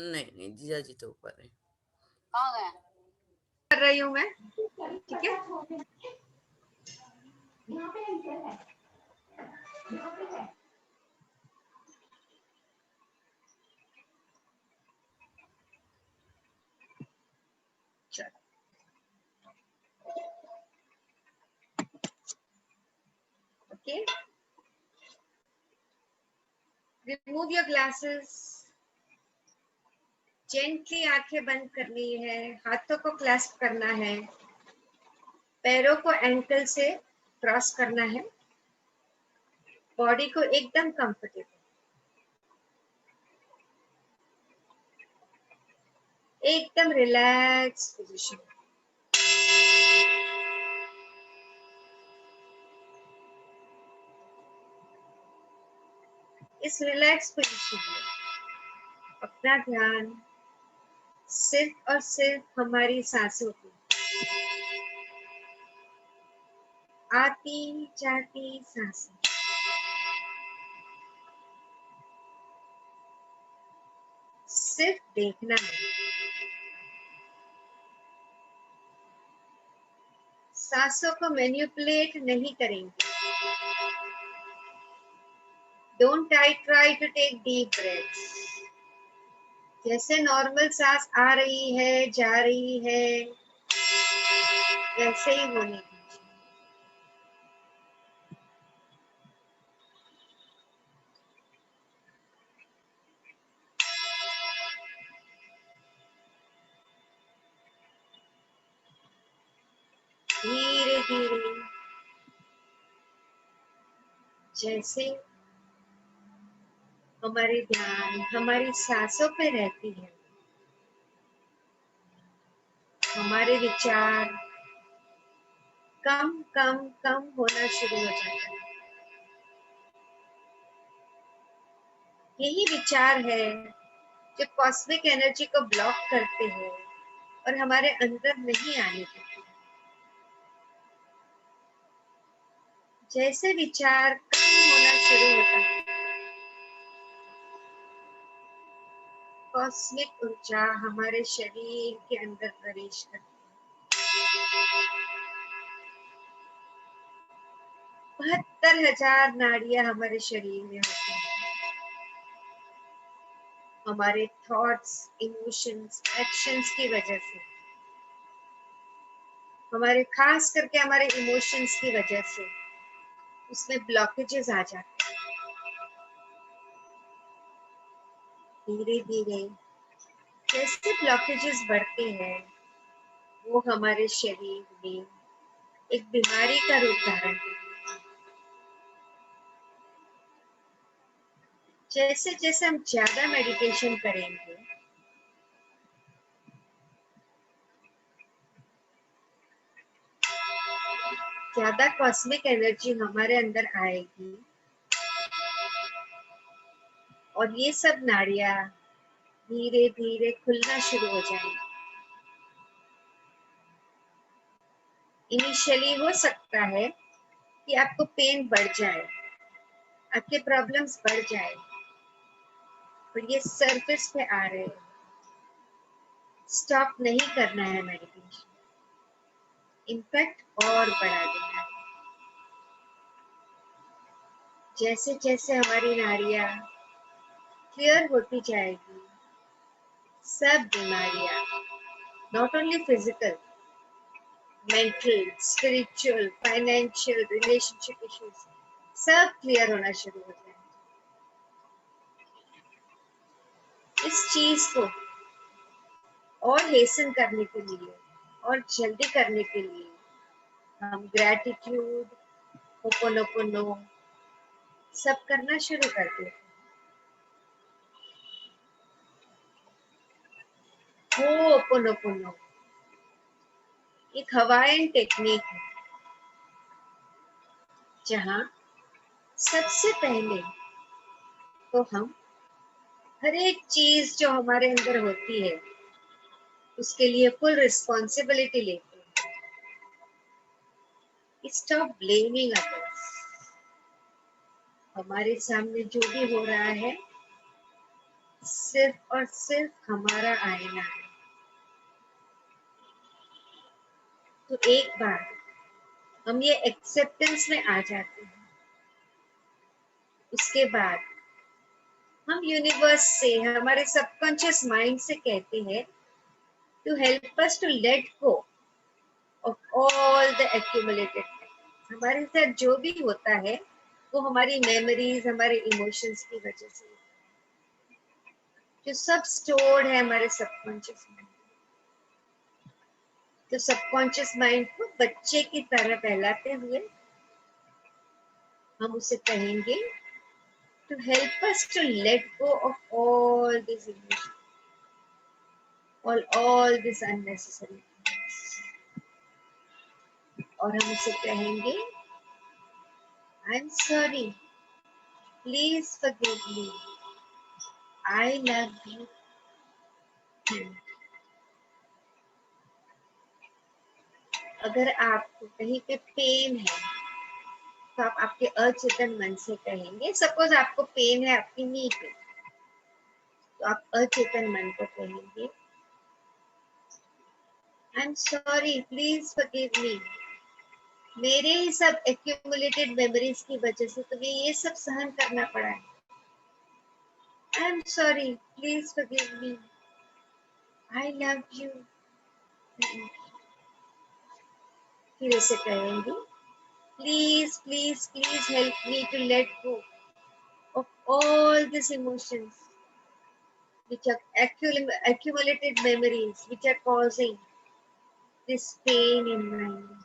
नहीं नहीं, जीजा जी तो ऊपर है। कहाँ गए? कर रही हूँ मैं, ठीक है। Okay, remove your glasses. Gently आंखें बंद करनी है, हाथों को क्लैस्प करना है, पैरों को एंकल से क्रॉस करना है, बॉडी को एकदम कंफर्टेबल, एकदम रिलैक्स पोजीशन। इस रिलैक्स पोजीशन में अपना ध्यान सिर्फ और सिर्फ हमारी सांसों की आती जाती सांसें, सिर्फ देखना है। सांसों को मैनिपुलेट नहीं करेंगे। Don't try to take deep breaths. जैसे नॉर्मल सांस आ रही है जा रही है वैसे ही होने दीजिए। धीरे धीरे जैसे हमारे ध्यान हमारी सांसों पे रहती है, हमारे विचार कम कम कम होना शुरू हो जाता है। यही विचार है जो कॉस्मिक एनर्जी को ब्लॉक करते हैं और हमारे अंदर नहीं आने देते। जैसे विचार कम होना शुरू होता है, कॉस्मिक ऊर्जा हमारे शरीर के अंदर प्रवेश करती है। 72,000 नाड़ियां हमारे शरीर में होती हैं। हमारे थॉट्स, इमोशंस, एक्शंस की वजह से, हमारे खास करके हमारे इमोशंस की वजह से उसमें ब्लॉकेजेस आ जाते हैं। धीरे धीरे जैसे ब्लॉकेजेस बढ़ते हैं वो हमारे शरीर में एक बीमारी का रूप धारण करते हैं। जैसे जैसे हम ज्यादा मेडिटेशन करेंगे, ज्यादा कॉस्मिक एनर्जी हमारे अंदर आएगी और ये सब नाड़ियां धीरे धीरे खुलना शुरू हो जाएंगी। इनिशियली हो सकता है कि आपको पेन बढ़ जाए, आपके प्रॉब्लम्स बढ़ जाए, पर ये सरफेस पे आ रहे हैं। स्टॉप नहीं करना है मेडिटेशन, इम्पैक्ट और बढ़ा देना है। जैसे जैसे हमारी नाड़ियां क्लियर होती जाएगी, सब बीमारियां, not only physical, mental, spiritual, financial, relationship issues, सब क्लियर होना शुरू हो जाएंगे। इस चीज को और हेसन करने के लिए और जल्दी करने के लिए हम ग्रैटिट्यूड, होपोनोपोनो सब करना शुरू कर देते हैं। होपोनोपोनो एक हवाईन टेक्निक है जहाँ सबसे पहले तो हम हर एक चीज जो हमारे अंदर होती है उसके लिए फुल रिस्पॉन्सिबिलिटी लेते हैं। Stop blaming others. हमारे सामने जो भी हो रहा है सिर्फ और सिर्फ हमारा आईना है। तो एक बार हम ये एक्सेप्टेंस में आ जाते हैं, उसके बाद हम यूनिवर्स से, हमारे सबकॉन्शियस माइंड से कहते हैं to help us to let go of all the accumulated. हमारे साथ जो भी होता है वो हमारी मेमोरीज, हमारे इमोशंस की वजह से, जो सब स्टोर्ड है हमारे सबकॉन्शियस माइंड। तो सबकॉन्शियस माइंड को बच्चे की तरह बहलाते हुए हम उसे कहेंगे to help us to let go of all this emotion, all this unnecessary things। और हम उसे कहेंगे I am sorry, please forgive me, I love you. अगर आपको कहीं पे पेन है तो आप आपके अचेतन मन से कहेंगे, सपोज आपको पेन है आपकी नी पे, तो आप अचेतन मन को कहेंगे I am sorry, please forgive मी, मेरे ही सब एक्यूमुलेटेड मेमोरीज की वजह से तुम्हें ये सब सहन करना पड़ा है। I am sorry, please forgive me, I love you. फिर इसे कहेंगे please please please help me to let go of all this emotions which are accumulated memories which are causing this pain in my life.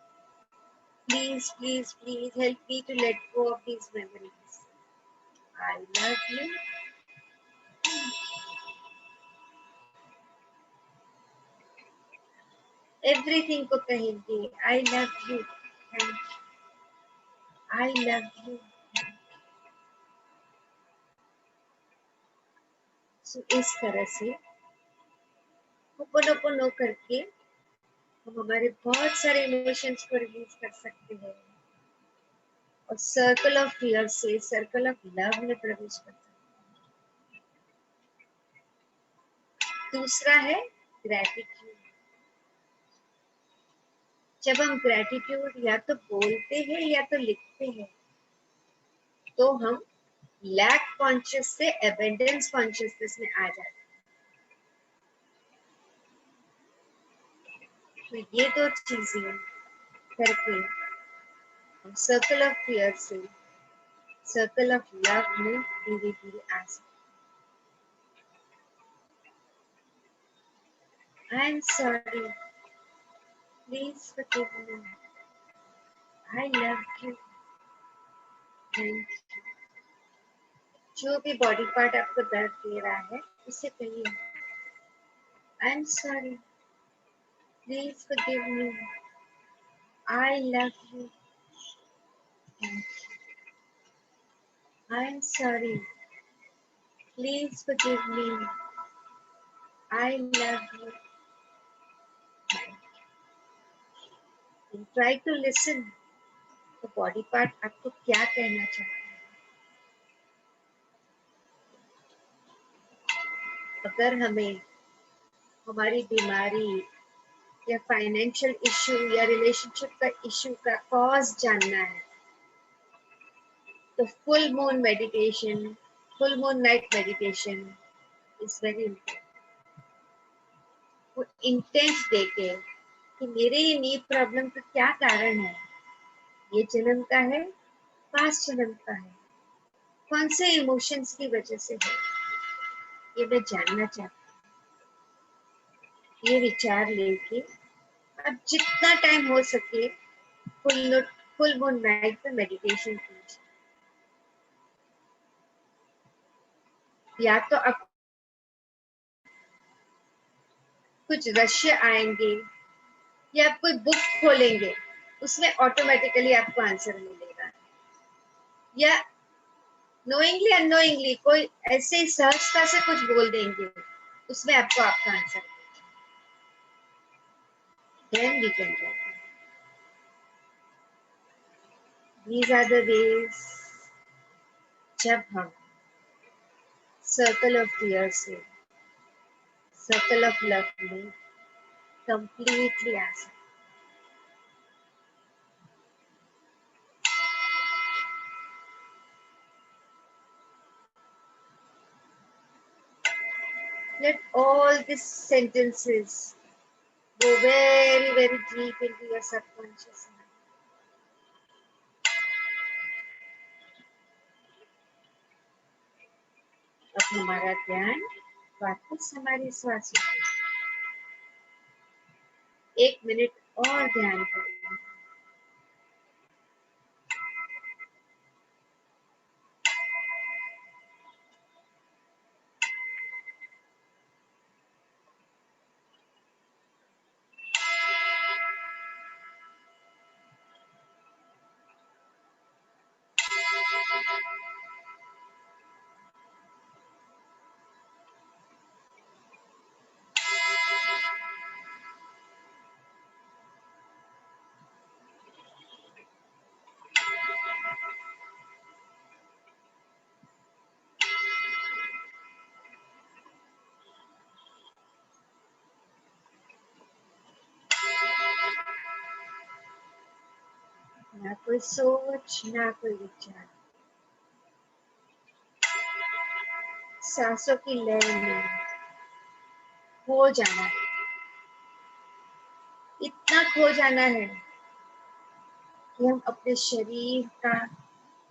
Please, please, please help me to let go of these memories. I love you. Everything को कहेंगे I love you. Thank you. I love you. So इस तरह से ho'oponopono करके हम हमारे बहुत सारे इमोशंस को रिलीज कर सकते हैं और सर्कल ऑफ फियर से सर्कल ऑफ लव में प्रवेश कर सकते हैं। दूसरा है ग्रैटिट्यूड। जब हम ग्रैटिट्यूड या तो बोलते हैं या तो लिखते हैं तो हम लैक कॉन्शियस से एबंडेंस कॉन्शियसनेस में आ जाते हैं। तो ये दो चीजें करके हम सर्कल ऑफ फियर से सर्कल ऑफ लव में धीरे धीरे आ सकते हैं। आई am sorry, please forgive me, I love you, thank you. जो भी बॉडी पार्ट आपको दर्द दे रहा है उसे कहिए I am sorry, please forgive me, I love you, thank you. I am sorry, please forgive me, I love you, thank you. Try to listen to body part आपको क्या कहना चाहता है। अगर हमें हमारी बीमारी या फाइनेंशियल इश्यू या रिलेशनशिप का इश्यू का कॉज जानना है तो full moon meditation, full moon night meditation is very important. वो इंटेंट देके कि मेरे ये नी प्रॉब्लम का क्या कारण है, ये जन्म का है, पास्ट जन्म का है, कौन से इमोशंस की वजह से है, ये मैं जानना चाहती हूँ। ये विचार लेके अब जितना टाइम हो सके फुल मून नाइट पे मेडिटेशन कीजिए। या तो आप कुछ दृश्य आएंगे या आप कोई बुक खोलेंगे, उसमें ऑटोमेटिकली आपको आंसर मिलेगा, या नोइंगली अननोइंगली कोई ऐसे ही सहजता से कुछ बोल देंगे, उसमें आपको आपका आंसर मिलेगा। Then we can do it. These are the ways जब हम सर्कल ऑफ फियर से सर्कल ऑफ लव में कंप्लीटली आ सकते। Let all these sentences go very, very deep into your subconscious mind. अब हमारा ध्यान वापस हमारी श्वासों पे, 1 मिनट और ध्यान करें। ना कोई सोच, ना कोई विचार, सांसों की लय में खो जाना है। इतना खो जाना है कि हम अपने शरीर का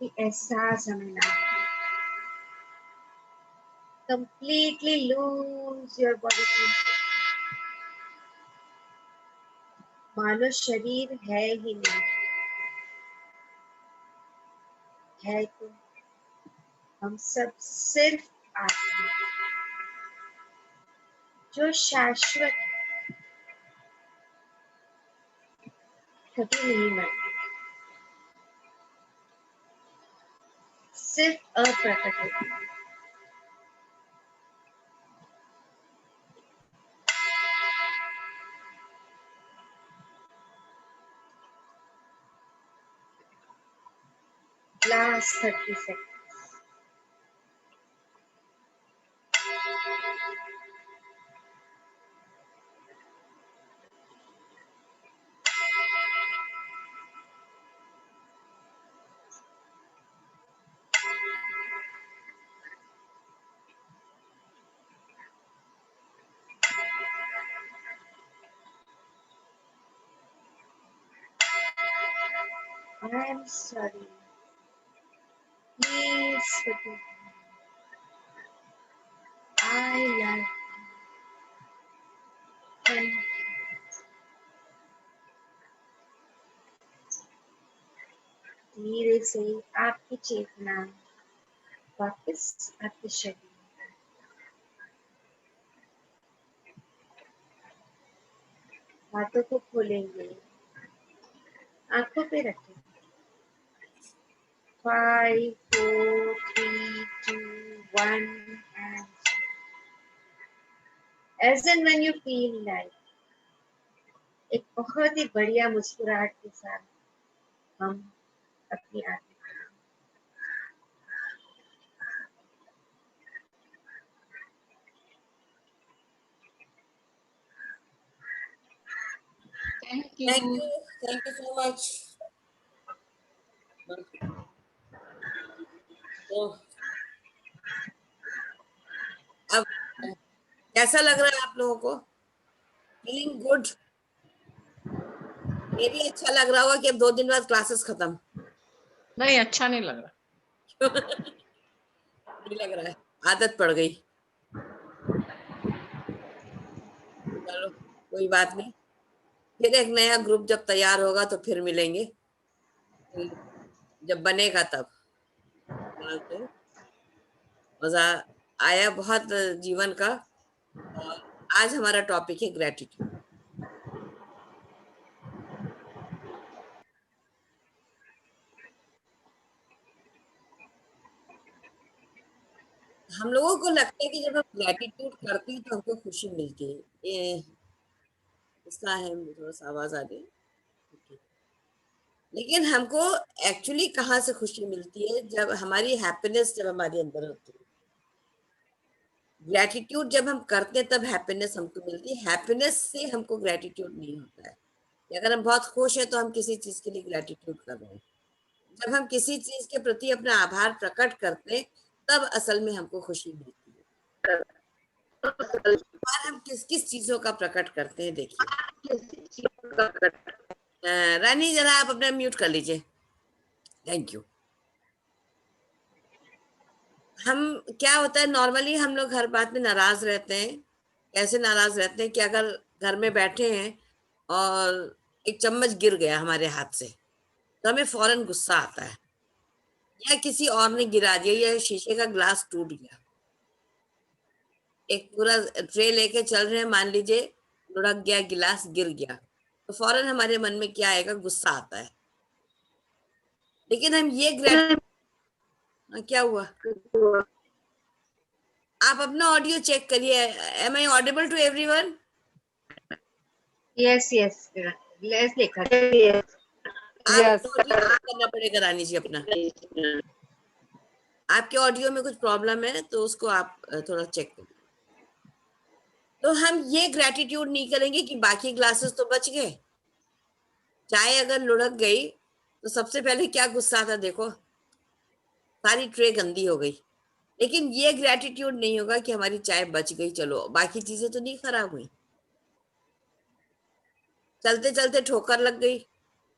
भी एहसास हमें ना हो। Completely lose your body control. मानो शरीर है ही नहीं, है तो हम सब सिर्फ आत्मा, जो शाश्वत कभी नहीं मरती, सिर्फ अप्रकट होती है। Last 30 seconds. I am sorry. Please forgive me. I love you. Thank you. धीरे से आपकी चेतना वापस आपके शरीर, हाथों को खोलेंगे, आंखों पे रखें। 5, 4, 3, 2, 1 and as and when you feel like, एक बहुत ही बढ़िया मुस्कुराहट के साथ हम अपनी आंखें, Thank thank you. You, thank you so much. तो अब कैसा लग रहा है आप लोगों को? Feeling good? ये भी अच्छा लग रहा होगा कि अब 2 दिन बाद क्लासेस खत्म। नहीं, अच्छा नहीं लग रहा। नहीं लग रहा है, आदत पड़ गई। चलो कोई बात नहीं, फिर एक नया ग्रुप जब तैयार होगा तो फिर मिलेंगे, जब बनेगा तब। फिलहाल तो मजा आया बहुत जीवन का। और आज हमारा टॉपिक है ग्रेटिट्यूड। हम लोगों को लगता है कि जब हम ग्रेटिट्यूड करते हैं तो हमको खुशी मिलती है। ये इसका है, थोड़ा सा आवाज आ रही है। Okay. लेकिन हमको एक्चुअली कहाँ से खुशी मिलती है? जब हमारी हैप्पीनेस जब हमारे अंदर होती है, ग्रेटिट्यूड जब हम करते हैं तब हैप्पीनेस हमको मिलती है, हैप्पीनेस से हमको ग्रेटिट्यूड नहीं होता है। कि अगर हम बहुत खुश हैं तो हम किसी चीज के लिए ग्रेटिट्यूड कर रहे हैं। जब हम किसी चीज के प्रति अपना आभार प्रकट करते हैं तब असल में हमको खुशी मिलती है। और हम किस किस चीजों का प्रकट करते हैं देखिए। रानी जरा आप अपना म्यूट कर लीजिए, थैंक यू। हम क्या होता है नॉर्मली हम लोग हर बात में नाराज रहते हैं। कैसे नाराज रहते हैं कि अगर घर में बैठे हैं और एक चम्मच गिर गया हमारे हाथ से तो हमें फौरन गुस्सा आता है, या किसी और ने गिरा दिया, या शीशे का ग्लास टूट गया, एक पूरा ट्रे लेके चल रहे हैं, मान लीजिए लुढ़क गया, गिलास गिर गया, तो फौरन हमारे मन में क्या आएगा, गुस्सा आता है। लेकिन हम ये क्या हुआ, आप अपना ऑडियो चेक करिए। Am I audible to everyone? Yes yes लेस लिखा। आप यस ऑडियो चेक करना पड़ेगा रानी जी अपना, आपके ऑडियो में कुछ प्रॉब्लम है तो उसको आप थोड़ा चेक करिए। तो हम ये ग्रेटिट्यूड नहीं करेंगे कि बाकी ग्लासेस तो बच गए, चाय अगर लुढ़क गई तो सबसे पहले क्या गुस्सा आता, देखो सारी ट्रे गंदी हो गई। लेकिन ये ग्रेटिट्यूड नहीं होगा कि हमारी चाय बच गई, चलो बाकी चीजें तो नहीं खराब हुई। चलते चलते ठोकर लग गई,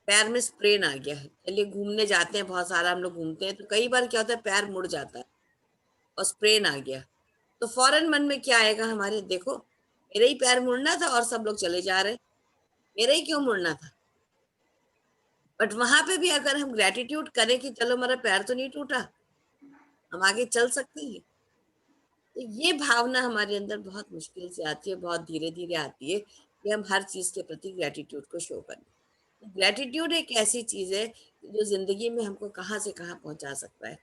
पैर में स्प्रेन आ गया है, चलिए घूमने जाते हैं, बहुत सारा हम लोग घूमते हैं तो कई बार क्या होता है पैर मुड़ जाता है और स्प्रेन आ गया, तो फौरन मन में क्या आएगा हमारे, देखो मेरा ही पैर मुड़ना था और सब लोग चले जा रहे, मेरा ही क्यों मुड़ना था। बट वहां पे भी अगर हम ग्रेटिट्यूड करें कि चलो मेरा पैर तो नहीं टूटा, हम आगे चल सकते हैं, तो ये भावना हमारे अंदर बहुत मुश्किल से आती है, बहुत धीरे धीरे आती है कि हम हर चीज के प्रति ग्रेटिट्यूड को शो करें। ग्रेटिट्यूड एक ऐसी चीज है जो जिंदगी में हमको कहाँ से कहाँ पहुंचा सकता है।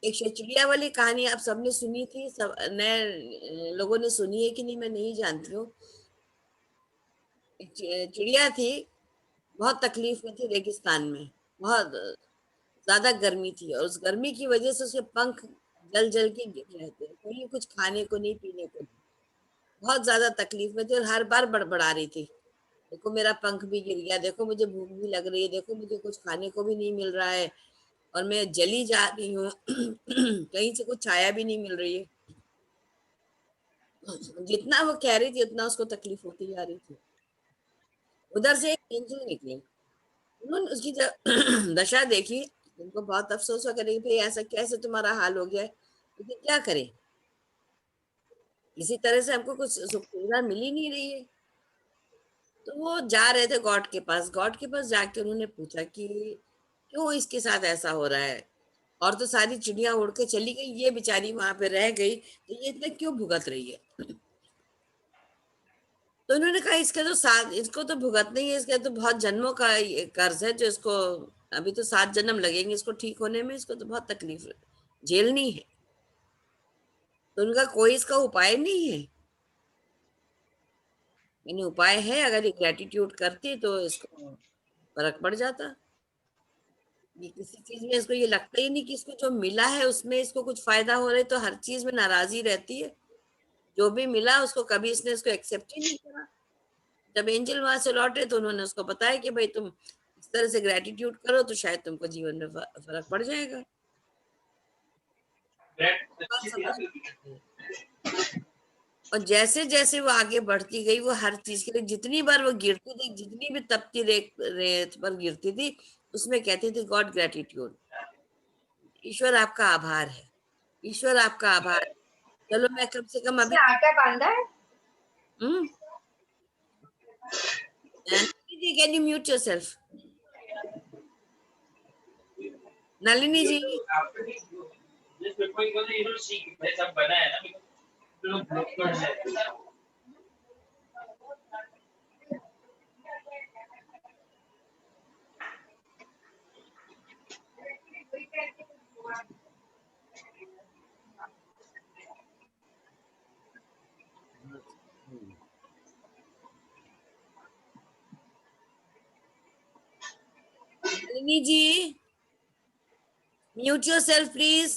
एक चिड़िया वाली कहानी आप सबने सुनी थी, सब नए लोगों ने सुनी है कि नहीं मैं नहीं जानती हूँ। एक चिड़िया थी, बहुत तकलीफ में थी रेगिस्तान में, बहुत ज्यादा गर्मी थी और उस गर्मी की वजह से उसके पंख जल जल के गिर रहे थे, कोई कुछ खाने को नहीं पीने को नहीं, बहुत ज्यादा तकलीफ में थी और हर बार बड़बड़ा रही थी, देखो मेरा पंख भी गिर गया, देखो मुझे भूख भी लग रही है, देखो मुझे कुछ खाने को भी नहीं मिल रहा है और मैं जली जा रही हूँ कहीं से कुछ छाया भी नहीं मिल रही है। जितना वो कह रही थी उतना उसको तकलीफ होती जा रही थी। उधर से एक एंजल निकले, उन्होंने उसकी जब दशा देखी, उनको बहुत अफसोस हुआ, करें भाई ऐसा कैसे तुम्हारा हाल हो गया है, लेकिन क्या करें, इसी तरह से हमको कुछ सुविधा मिल ही नहीं रही है। तो वो जा रहे थे गॉड के पास, गॉड के पास जाके उन्होंने पूछा कि क्यों इसके साथ ऐसा हो रहा है, और तो सारी चिड़िया उड़ के चली गई, ये बेचारी वहां पे रह गई, तो ये इतना क्यों भुगत रही है। तो उन्होंने कहा इसका तो साथ, इसको तो भुगत नहीं है, इसका तो बहुत जन्मों का ये कर्ज है जो इसको, अभी तो 7 जन्म लगेंगे इसको ठीक होने में, इसको तो बहुत तकलीफ झेलनी है, तो उनका कोई इसका उपाय नहीं है। यानी उपाय है, अगर ये ग्रेटिट्यूड करती तो इसको फर्क पड़ जाता। ये किसी चीज में इसको ये लगता ही नहीं कि इसको जो मिला है उसमें इसको कुछ फायदा हो रहा है, तो हर चीज में नाराजी रहती है, जो भी मिला उसको कभी इसने इसको एक्सेप्ट ही नहीं करा। जब एंजल वहां से लौटे तो उन्होंने उसको बताया कि भाई तुम इस तरह से ग्रेटिट्यूड करो तो शायद तुमको जीवन में फर्क पड़ जाएगा। बात समझ में आती है। और जैसे जैसे वो आगे बढ़ती गई, वो हर चीज के लिए जितनी बार वो गिरती थी, जितनी भी तपती रेत पर गिरती थी, उसमें कहती थी गॉड ग्रेटिट्यूड, ईश्वर आपका आभार है, ईश्वर आपका आभार है। चलो मैं कम से कम अभी इसमें आटा बांधा है। Hmm Nalini ji can you mute yourself, Nalini ji. Nalini ji mute yourself please.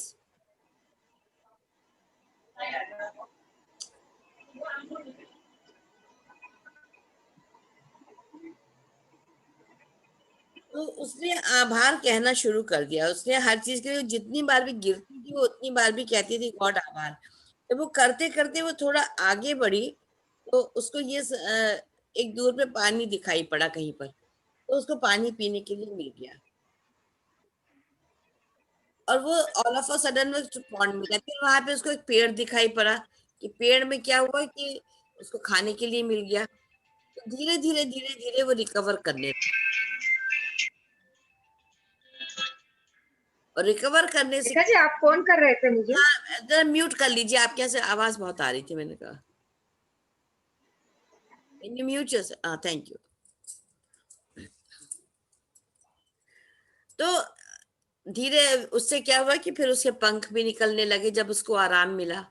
तो उसने आभार कहना शुरू कर दिया। उसने हर चीज के लिए जितनी बार भी गिरती थी वो उतनी बार भी कहती थी गॉड आभार। तो वो करते करते वो थोड़ा आगे बढ़ी, तो उसको एक दूर पे पानी दिखाई पड़ा कहीं पर, तो उसको पानी पीने के लिए मिल गया। और वो ऑल ऑफ अ सडन वो पॉन्ड में गया। फिर वहां पे उसको एक पेड़ दिखाई पड़ा, कि पेड़ में क्या हुआ कि उसको खाने के लिए मिल गया। तो धीरे धीरे धीरे धीरे वो रिकवर करने लगा। और रिकवर करने से, रेखा जी, आप फोन कर रहे थे मुझे? हाँ जरा म्यूट कर लीजिए, आपके यहाँ से आवाज बहुत आ रही थी, मैंने कहा म्यूट। हाँ थैंक यू। तो धीरे उससे क्या हुआ कि फिर उसके पंख भी निकलने लगे जब उसको आराम मिला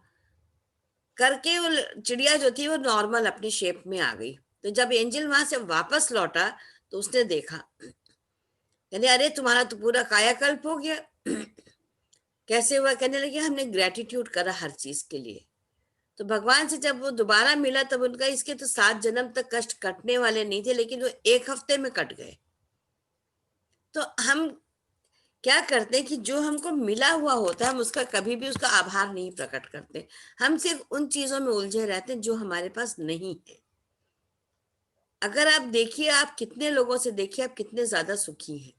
करके। वो चिड़िया जो थी वो नॉर्मल अपनी शेप में आ गई। तो जब एंजल वहां से वापस लौटा तो उसने देखा, कहने अरे तुम्हारा तो पूरा कायाकल्प हो गया। कैसे हुआ? कहने लगे हमने ग्रेटिट्यूड करा हर चीज के लिए। तो भगवान से जब वो दोबारा मिला तब उनका इसके तो 7 जन्म तक कष्ट कटने वाले नहीं थे, लेकिन वो 1 हफ्ते में कट गए। तो हम क्या करते हैं कि जो हमको मिला हुआ होता है हम उसका कभी भी उसका आभार नहीं प्रकट करते। हम सिर्फ उन चीजों में उलझे रहते हैं जो हमारे पास नहीं है। अगर आप देखिए, आप कितने लोगों से देखिए, आप कितने ज्यादा सुखी हैं।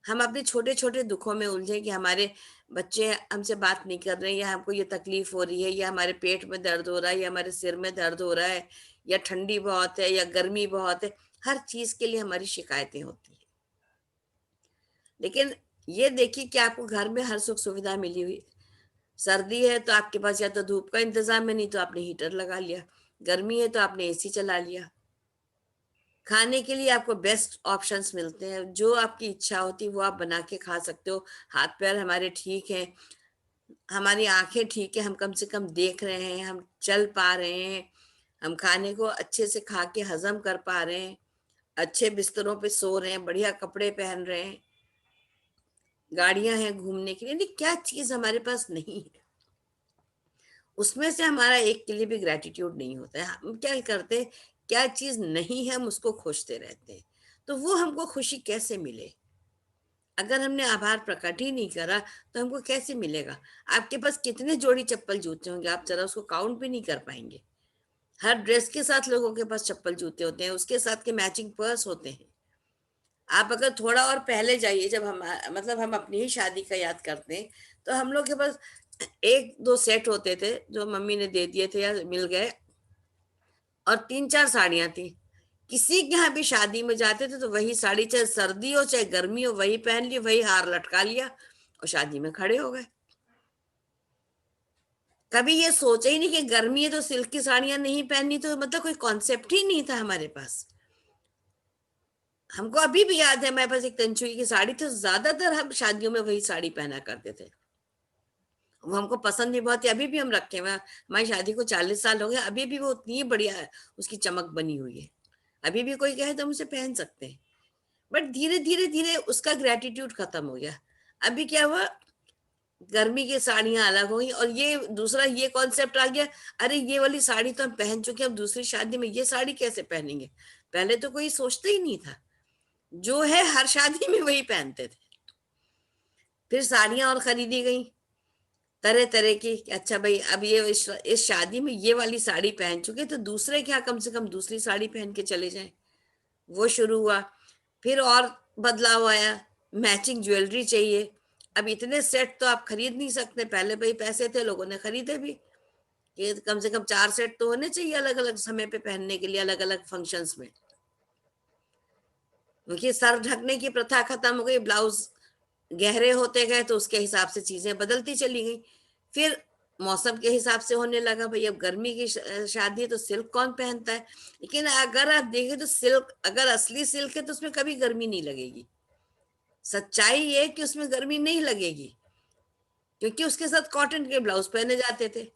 हम अपने छोटे छोटे दुखों में उलझे कि हमारे बच्चे हमसे बात नहीं कर रहे हैं, या हमको ये तकलीफ हो रही है, या हमारे पेट में दर्द हो रहा है, या हमारे सिर में दर्द हो रहा है, या ठंडी बहुत है, या गर्मी बहुत है। हर चीज के लिए हमारी शिकायतें होती हैं। लेकिन ये देखिए कि आपको घर में हर सुख सुविधा मिली हुई। सर्दी है तो आपके पास या तो धूप का इंतजाम है, नहीं तो आपने हीटर लगा लिया। गर्मी है तो आपने एसी चला लिया। खाने के लिए आपको बेस्ट ऑप्शंस मिलते हैं, जो आपकी इच्छा होती है वो आप बना के खा सकते हो। हाथ पैर हमारे ठीक है, हमारी आंखें ठीक है, हम कम से कम देख रहे हैं, हम चल पा रहे हैं, हम खाने को अच्छे से खा के हजम कर पा रहे हैं, अच्छे बिस्तरों पे सो रहे हैं, बढ़िया कपड़े पहन रहे हैं, गाड़ियां हैं घूमने के लिए। नहीं, क्या चीज हमारे पास नहीं है? उसमें से हमारा एक के लिए भी ग्रेटिट्यूड नहीं होता है। हम क्या करते हैं, क्या चीज नहीं है हम उसको खोजते रहते हैं। तो वो हमको खुशी कैसे मिले? अगर हमने आभार प्रकट ही नहीं करा तो हमको कैसे मिलेगा? आपके पास कितने जोड़ी चप्पल जूते होंगे, आप जरा उसको काउंट भी नहीं कर पाएंगे। हर ड्रेस के साथ लोगों के पास चप्पल जूते होते हैं, उसके साथ के मैचिंग पर्स होते हैं। आप अगर थोड़ा और पहले जाइए, जब हम मतलब हम अपनी ही शादी का याद करते हैं, तो हम लोग के पास 1-2 सेट होते थे जो मम्मी ने दे दिए थे या मिल गए, और 3-4 साड़ियां थी। किसी के यहाँ भी शादी में जाते थे तो वही साड़ी, चाहे सर्दी हो चाहे गर्मी हो, वही पहन ली, वही हार लटका लिया और शादी में खड़े हो गए। कभी ये सोचा ही नहीं कि गर्मी है तो सिल्क की साड़ियां नहीं पहननी, तो मतलब कोई कॉन्सेप्ट ही नहीं था हमारे पास। हमको अभी भी याद है, मेरे पास एक तंचुई की साड़ी थी, ज्यादातर हम शादियों में वही साड़ी पहना करते थे। वो हमको पसंद भी बहुत है, अभी भी हम रखे हुए हैं। हमारी शादी को 40 साल हो गए, अभी भी वो उतनी बढ़िया है, उसकी चमक बनी हुई है। अभी भी कोई कहे तो हम उसे पहन सकते हैं। बट धीरे धीरे धीरे उसका ग्रेटिट्यूड खत्म हो गया। अभी क्या हुआ, गर्मी की साड़ियां अलग हो गई, और ये दूसरा ये कॉन्सेप्ट आ गया, अरे ये वाली साड़ी तो हम पहन चुके हैं, अब दूसरी शादी में ये साड़ी कैसे पहनेंगे? पहले तो कोई सोचता ही नहीं था, जो है हर शादी में वही पहनते थे। फिर साड़ियां और खरीदी गई तरह तरह की, कि अच्छा भाई अब ये इस शादी में ये वाली साड़ी पहन चुके तो दूसरे क्या, कम से कम दूसरी साड़ी पहन के चले जाएं। वो शुरू हुआ। फिर और बदलाव आया, मैचिंग ज्वेलरी चाहिए। अब इतने सेट तो आप खरीद नहीं सकते, पहले भाई पैसे थे, लोगों ने खरीदे भी। ये कम से कम 4 सेट तो होने चाहिए अलग अलग समय पे पहनने के लिए, अलग अलग फंक्शंस में। क्योंकि सर ढकने की प्रथा खत्म हो गई, ब्लाउज गहरे होते गए तो उसके हिसाब से चीजें बदलती चली गई। फिर मौसम के हिसाब से होने लगा, भाई अब गर्मी की शादी है तो सिल्क कौन पहनता है? लेकिन अगर आप देखें तो सिल्क, अगर असली सिल्क है तो उसमें कभी गर्मी नहीं लगेगी। सच्चाई ये कि उसमें गर्मी नहीं लगेगी, क्योंकि उसके साथ कॉटन के ब्लाउज पहने जाते थे,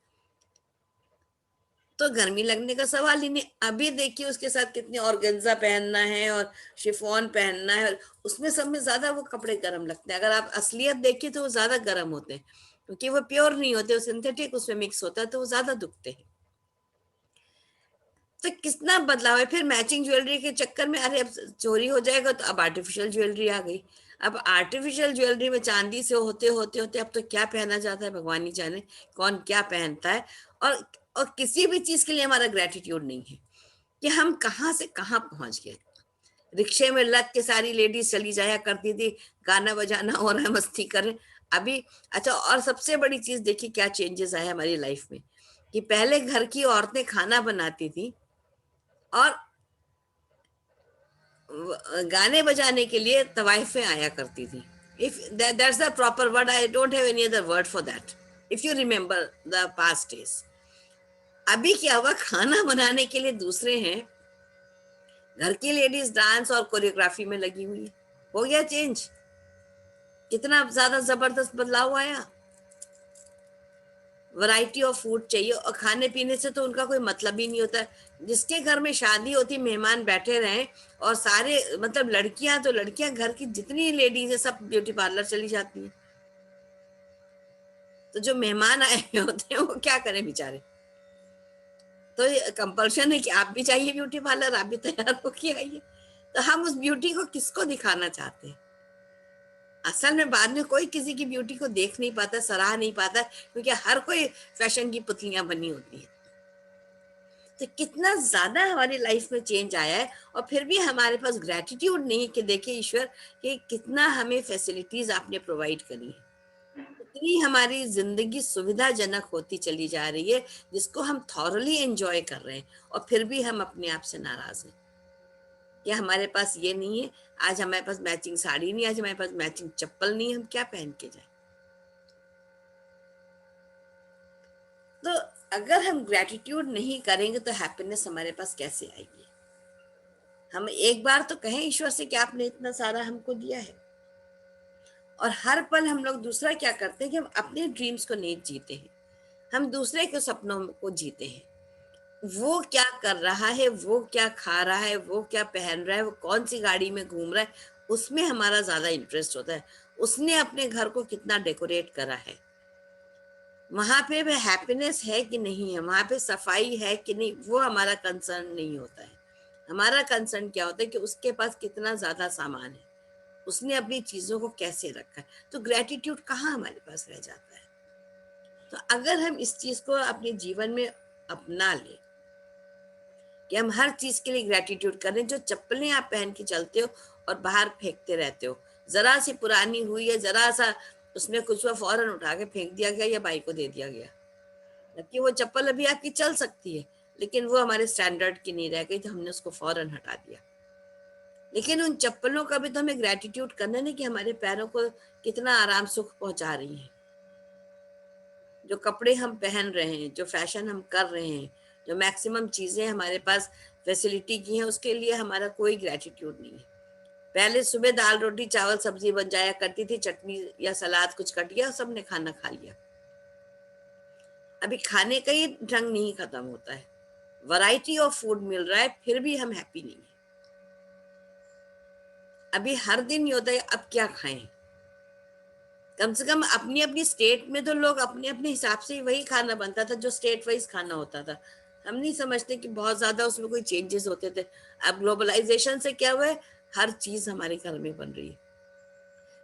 तो गर्मी लगने का सवाल ही नहीं। अभी देखिए उसके साथ कितनी ऑर्गेन्जा पहनना है और शिफॉन पहनना है, और उसमें सब में ज्यादा वो कपड़े गर्म लगते हैं। अगर आप असलियत देखिए तो वो ज्यादा गर्म होते हैं, क्योंकि वो प्योर नहीं होते, वो सिंथेटिक उसमें मिक्स होता है, तो वो ज्यादा दुखते हैं। तो कितना बदलाव है। फिर मैचिंग ज्वेलरी के चक्कर में अरे अब चोरी हो जाएगा, तो अब आर्टिफिशियल ज्वेलरी आ गई। अब आर्टिफिशियल ज्वेलरी में चांदी से होते होते होते अब तो क्या पहना जाता है भगवान ही जाने, कौन क्या पहनता है। और और किसी भी चीज के लिए हमारा ग्रेटिट्यूड नहीं है कि हम कहाँ से कहाँ पहुंच गए। रिक्शे में लग के सारी लेडीज चली जाया करती थी, गाना बजाना हो रहा है, मस्ती कर रहे हैं। अभी अच्छा, और सबसे बड़ी चीज देखिए क्या चेंजेस आए हमारी लाइफ में, कि पहले घर की औरतें खाना बनाती थी और गाने बजाने के लिए तवाइफें आया करती थी। If that's the proper word, I don't have any other word for that, if you remember the past days. अभी क्या हुआ, खाना बनाने के लिए दूसरे हैं, घर की लेडीज डांस और कोरियोग्राफी में लगी हुई है। हो गया चेंज, कितना ज्यादा जबरदस्त बदलाव आया। वैरायटी ऑफ फूड चाहिए, और खाने पीने से तो उनका कोई मतलब ही नहीं होता। जिसके घर में शादी होती, मेहमान बैठे रहें, और सारे मतलब लड़कियां, तो लड़कियां घर की जितनी लेडीज है सब ब्यूटी पार्लर चली जाती हैं। तो जो मेहमान आए होते हैं वो क्या करें बेचारे। तो कंपल्शन है कि आप भी चाहिए ब्यूटी पार्लर, आप भी तैयार होके आइए। तो हम उस ब्यूटी को किसको दिखाना चाहते हैं। असल में बाद में कोई किसी की ब्यूटी को देख नहीं पाता, सराह नहीं पाता, क्योंकि हर कोई फैशन की पुतलियां बनी होती है। तो कितना ज्यादा हमारी लाइफ में चेंज आया है, और फिर भी हमारे पास ग्रेटिट्यूड नहीं कि देखिए ईश्वर कि कितना हमें फैसिलिटीज आपने प्रोवाइड करी है, कितनी हमारी जिंदगी सुविधाजनक होती चली जा रही है, जिसको हम थॉरली एंजॉय कर रहे हैं, और फिर भी हम अपने आप से नाराज हैं कि हमारे पास ये नहीं है। आज हमारे पास मैचिंग साड़ी नहीं, आज हमारे पास मैचिंग चप्पल नहीं, हम क्या पहन के जाए। तो अगर हम ग्रेटिट्यूड नहीं करेंगे तो हैप्पीनेस हमारे पास कैसे आएगी। हम एक बार तो कहें ईश्वर से कि आपने इतना सारा हमको दिया है। और हर पल हम लोग दूसरा क्या करते हैं कि हम अपने ड्रीम्स को नहीं जीते हैं, हम दूसरे के सपनों को जीते हैं। वो क्या कर रहा है, वो क्या खा रहा है, वो क्या पहन रहा है, वो कौन सी गाड़ी में घूम रहा है, उसमें हमारा ज्यादा इंटरेस्ट होता है। उसने अपने घर को कितना डेकोरेट करा है, वहां पे भी हैप्पीनेस है कि नहीं है, वहां पे सफाई है कि नहीं, वो हमारा कंसर्न नहीं होता है। हमारा कंसर्न क्या होता है कि उसके पास कितना ज्यादा सामान है, उसने अपनी चीजों को कैसे रखा है। तो ग्रेटिट्यूड कहाँ हमारे पास रह जाता है। तो अगर हम इस चीज को अपने जीवन में अपना लें कि हम हर चीज के लिए ग्रेटिट्यूड करें, जो चप्पलें आप पहन के चलते हो और बाहर फेंकते रहते हो, जरा सी पुरानी हुई है, जरा सा उसमें कुछ हुआ, फौरन उठा के फेंक दिया गया या बाई को दे दिया गया। जबकि वो चप्पल अभी आपकी चल सकती है, लेकिन वो हमारे स्टैंडर्ड की नहीं रह गई, तो हमने उसको फौरन हटा दिया। लेकिन उन चप्पलों का भी तो हमें ग्रेटिट्यूड करना नहीं कि हमारे पैरों को कितना आराम सुख पहुंचा रही है। जो कपड़े हम पहन रहे हैं, जो फैशन हम कर रहे हैं, जो मैक्सिमम चीजें हमारे पास फैसिलिटी की हैं, उसके लिए हमारा कोई ग्रेटिट्यूड नहीं है। पहले सुबह दाल रोटी चावल सब्जी बन जाया करती थी, चटनी या सलाद कुछ कट गया, सबने खाना खा लिया। अभी खाने का ही ढंग नहीं खत्म होता है, वैरायटी ऑफ फूड मिल रहा है, फिर भी हम हैप्पी नहीं है। अभी हर दिन ये होता है अब क्या खाएं। कम से कम अपनी अपनी स्टेट में तो लोग अपने अपने हिसाब से वही खाना बनता था जो स्टेट वाइज खाना होता था। हम नहीं समझते कि बहुत ज्यादा उसमें कोई चेंजेस होते थे। अब ग्लोबलाइजेशन से क्या हुआ है, हर चीज हमारे घर में बन रही है।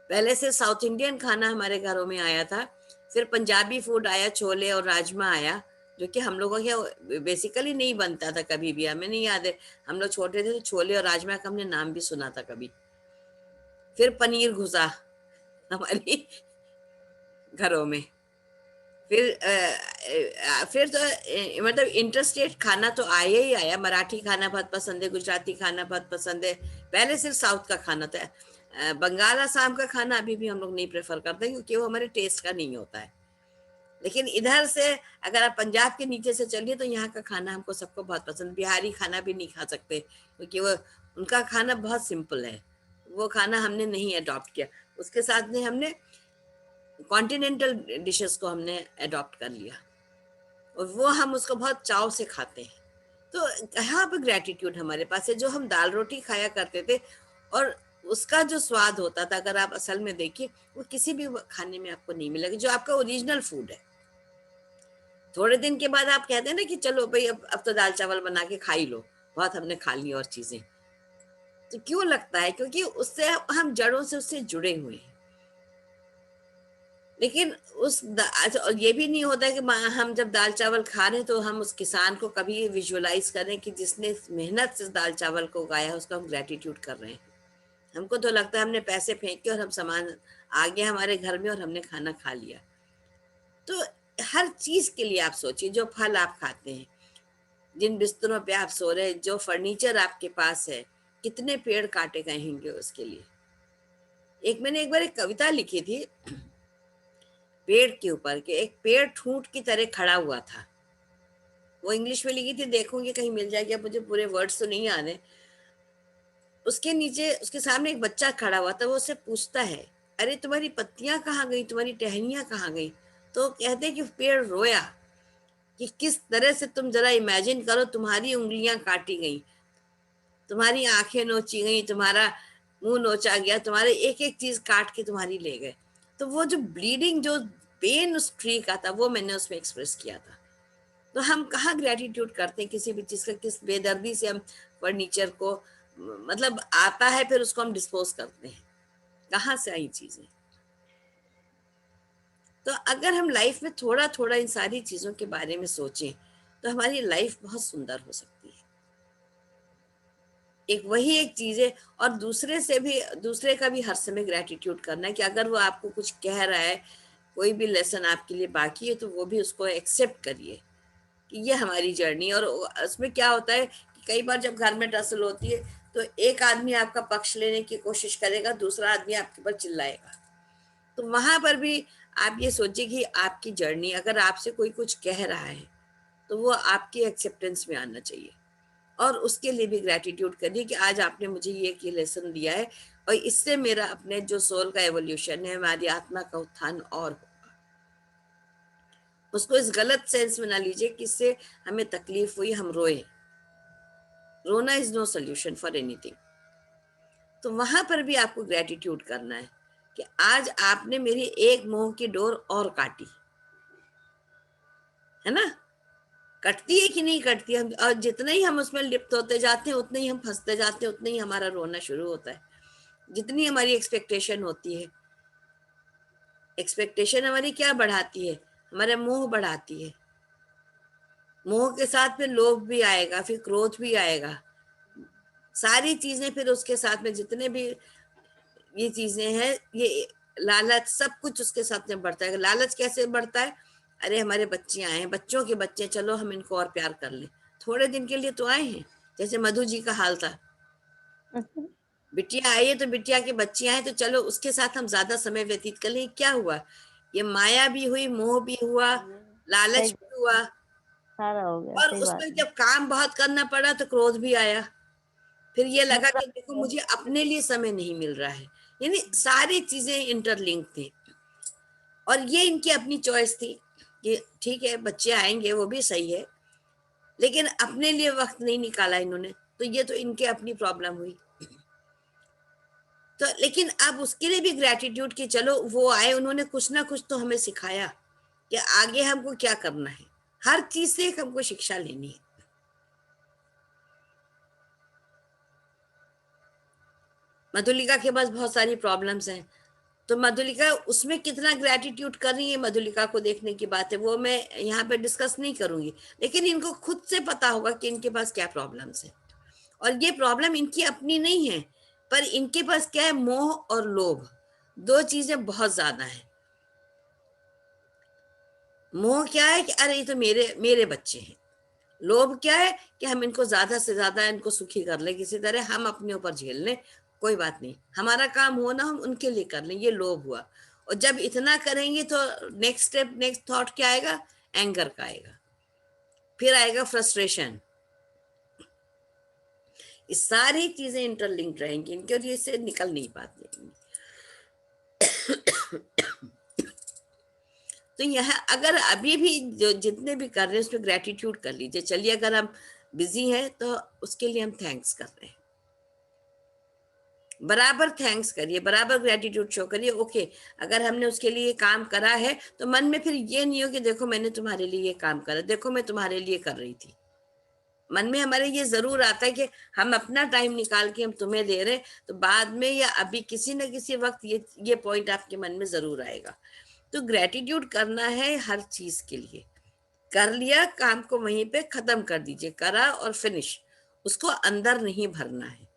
पहले से साउथ इंडियन खाना हमारे घरों में आया था, फिर पंजाबी फूड आया, छोले और राजमा आया, जो कि हम लोगों के बेसिकली नहीं बनता था कभी भी। हमें नहीं याद है, हम लोग छोटे थे तो छोले और राजमा का हमने नाम भी सुना था कभी। फिर पनीर घुसा हमारी घरों में। फिर तो मतलब इंटरस्टेट खाना तो आया ही आया। मराठी खाना बहुत पसंद है, गुजराती खाना बहुत पसंद है। पहले सिर्फ साउथ का खाना था। बंगाल असम का खाना अभी भी हम लोग नहीं प्रेफर करते, क्योंकि वो हमारे टेस्ट का नहीं होता है। लेकिन इधर से अगर आप पंजाब के नीचे से चलिए तो यहाँ का खाना हमको सबको बहुत पसंद। बिहारी खाना भी नहीं खा सकते, क्योंकि वो उनका खाना बहुत सिंपल है, वो खाना हमने नहीं अडॉप्ट किया। उसके साथ में हमने कॉन्टिनेंटल डिशेस को हमने अडॉप्ट कर लिया, और वो हम उसको बहुत चाव से खाते हैं। तो यहाँ पे ग्रेटिट्यूड हमारे पास है। जो हम दाल रोटी खाया करते थे, और उसका जो स्वाद होता था, अगर आप असल में देखिए, वो किसी भी खाने में आपको नहीं मिलेगा, जो आपका ओरिजिनल फूड है। थोड़े दिन के बाद आप कहते हैं ना कि चलो भाई अब तो दाल चावल बना के खा ही लो, बहुत हमने खा ली और चीजें। तो क्यों लगता है? क्योंकि उससे हम जड़ों से उससे जुड़े हुए हैं। लेकिन अच्छा, और ये भी नहीं होता कि हम जब दाल चावल खा रहे हैं तो हम उस किसान को कभी विजुअलाइज करें कि जिसने मेहनत से दाल चावल को उगाया है, उसका हम ग्रेटिट्यूड कर रहे हैं। हमको तो लगता है हमने पैसे फेंके और हम सामान आ गया हमारे घर में और हमने खाना खा लिया। तो हर चीज के लिए आप सोचिए, जो फल आप खाते हैं, जिन बिस्तरों पे आप सो रहे हैं, जो फर्नीचर आपके पास है, कितने पेड़ काटे गए होंगे उसके लिए। मैंने एक बार एक कविता लिखी थी पेड़ के ऊपर, के एक पेड़ ठूंठ की तरह खड़ा हुआ था। वो इंग्लिश में लिखी थी, देखूंगी कहीं मिल जाएगी, अब मुझे पूरे वर्ड्स तो नहीं आ रहे। उसके नीचे उसके सामने एक बच्चा खड़ा हुआ था, वो उससे पूछता है, अरे तुम्हारी पत्तियां कहाँ गई, तुम्हारी टहनियां कहाँ गई? तो कहते कि पेड़ रोया कि किस तरह से, तुम जरा इमेजिन करो, तुम्हारी उंगलियां काटी गई, तुम्हारी आंखें नोची गई, तुम्हारा मुंह नोचा गया, तुम्हारे एक एक चीज काट के तुम्हारी ले गए। तो वो जो ब्लीडिंग, जो पेन उस ट्री का था, वो मैंने उसमें एक्सप्रेस किया था। तो हम कहाँ ग्रेटिट्यूड करते हैं किसी भी चीज का? किस बेदर्दी से हम फर्नीचर को, मतलब आता है फिर उसको हम डिस्पोज करते हैं। कहाँ से आई चीजें? तो अगर हम लाइफ में थोड़ा थोड़ा इन सारी चीजों के बारे में सोचें तो हमारी लाइफ बहुत सुंदर हो सकती है। वही एक चीज है। और दूसरे का भी हर समय ग्रेटिट्यूड करना है कि अगर वो आपको कुछ कह रहा है, कोई भी लेसन आपके लिए बाकी है, तो वो भी उसको एक्सेप्ट करिए कि ये हमारी जर्नी। और उसमें क्या होता है कि कई बार जब घर में टसल होती है तो एक आदमी आपका पक्ष लेने की कोशिश करेगा, दूसरा आदमी आपके ऊपर चिल्लाएगा। तो वहां पर भी आप ये सोचिए कि आपकी जर्नी, अगर आपसे कोई कुछ कह रहा है तो वो आपकी एक्सेप्टेंस में आना चाहिए। और उसके लिए भी ग्रेटिट्यूड करिए कि आज आपने मुझे ये लेसन दिया है, और इससे मेरा अपने जो सोल का एवोल्यूशन है, हमारी आत्मा का उत्थान और होगा। उसको इस गलत सेंस में ना लीजिए कि इससे हमें तकलीफ हुई, हम रोए। रोना is no solution for anything. तो वहां पर भी आपको ग्रेटिट्यूड करना है कि आज आपने मेरी एक मोह की डोर और काटी, है ना? कटती है कि नहीं कटती? हम और जितना ही हम उसमें लिप्त होते जाते हैं, उतने ही हम फंसते जाते हैं, उतना ही हमारा रोना शुरू होता है। जितनी हमारी एक्सपेक्टेशन होती है, एक्सपेक्टेशन हमारी क्या बढ़ाती है? हमारा मोह बढ़ाती है। मोह के साथ फिर लोभ भी आएगा, फिर क्रोध भी आएगा, सारी चीजें फिर उसके साथ में, जितने भी ये चीजें हैं, ये लालच, सब कुछ उसके साथ में बढ़ता है। लालच कैसे बढ़ता है? अरे हमारे बच्चे आए हैं, बच्चों के बच्चे, चलो हम इनको और प्यार कर लें। थोड़े दिन के लिए तो आए हैं, जैसे मधु जी का हाल था। बिटिया आई है तो बिटिया के बच्चे आए तो चलो उसके साथ हम ज्यादा समय व्यतीत कर लें। क्या हुआ? ये माया भी हुई, मोह भी हुआ, लालच सही, भी हुआ, सारा हो गया, और सही बात उसमें है। जब काम बहुत करना पड़ा तो क्रोध भी आया। फिर ये लगा पूरा कि देखो मुझे अपने लिए समय नहीं मिल रहा है। यानी सारी चीजें इंटरलिंक थी। और ये इनकी अपनी चॉइस थी कि ठीक है बच्चे आएंगे, वो भी सही है, लेकिन अपने लिए वक्त नहीं निकाला इन्होंने, तो ये तो इनके अपनी प्रॉब्लम हुई। तो लेकिन अब उसके लिए भी ग्रेटिट्यूड कि चलो वो आए, उन्होंने कुछ ना कुछ तो हमें सिखाया कि आगे हमको क्या करना है। हर चीज से एक हमको शिक्षा लेनी है। मधुलिका के पास बहुत सारी प्रॉब्लम्स हैं, तो मधुलिका उसमें कितना ग्रेटिट्यूड कर रही है, मधुलिका को देखने की बात है, वो मैं यहाँ पे डिस्कस नहीं करूंगी। लेकिन इनको खुद से पता होगा कि इनके पास क्या प्रॉब्लम्स है। और ये प्रॉब्लम इनकी अपनी नहीं है, पर इनके पास क्या है? मोह और लोभ, दो चीजें बहुत ज्यादा है। मोह क्या है कि अरे ये तो मेरे मेरे बच्चे हैं। लोभ क्या है कि हम इनको ज्यादा से ज्यादा इनको सुखी कर लें, किसी तरह हम अपने ऊपर झेल लें, कोई बात नहीं, हमारा काम हो ना, हम उनके लिए कर लें, ये लोभ हुआ। और जब इतना करेंगे तो नेक्स्ट स्टेप, नेक्स्ट थॉट क्या आएगा? एंगर का आएगा, फिर आएगा फ्रस्ट्रेशन। ये सारी चीजें इंटरलिंक्ड रहेंगी इनके, और ये इससे निकल नहीं पाती। तो यह अगर अभी भी जो जितने भी कर रहे हैं उसमें ग्रेटिट्यूड कर लीजिए। चलिए अगर हम बिजी हैं तो उसके लिए हम थैंक्स कर रहे हैं। बराबर थैंक्स करिए, बराबर ग्रेटिट्यूड शो करिए। ओके, अगर हमने उसके लिए काम करा है तो मन में फिर ये नहीं हो कि देखो मैंने तुम्हारे लिए ये काम करा, देखो मैं तुम्हारे लिए कर रही थी। मन में हमारे ये जरूर आता है कि हम अपना टाइम निकाल के हम तुम्हें दे रहे हैं, तो बाद में या अभी किसी न किसी वक्त ये पॉइंट आपके मन में जरूर आएगा। तो ग्रेटिट्यूड करना है हर चीज के लिए। कर लिया काम को वहीं पे खत्म कर दीजिए, करा और फिनिश, उसको अंदर नहीं भरना है।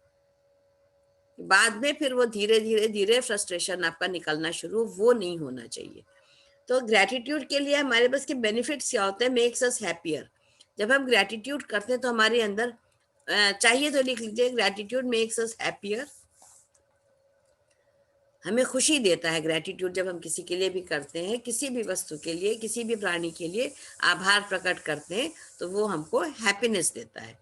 बाद में फिर वो धीरे धीरे धीरे फ्रस्ट्रेशन आपका निकलना शुरू, वो नहीं होना चाहिए। तो ग्रेटिट्यूड के लिए हमारे पास के बेनिफिट्स क्या होते हैं? Makes us happier. जब हम ग्रेटिट्यूड करते हैं तो हमारे अंदर चाहिए तो लिख लीजिए, ग्रेटिट्यूड मेक्स अस हैप्पियर। हमें खुशी देता है ग्रेटिट्यूड। जब हम किसी के लिए भी करते हैं, किसी भी वस्तु के लिए, किसी भी प्राणी के लिए आभार प्रकट करते हैं, तो वो हमको हैप्पीनेस देता है।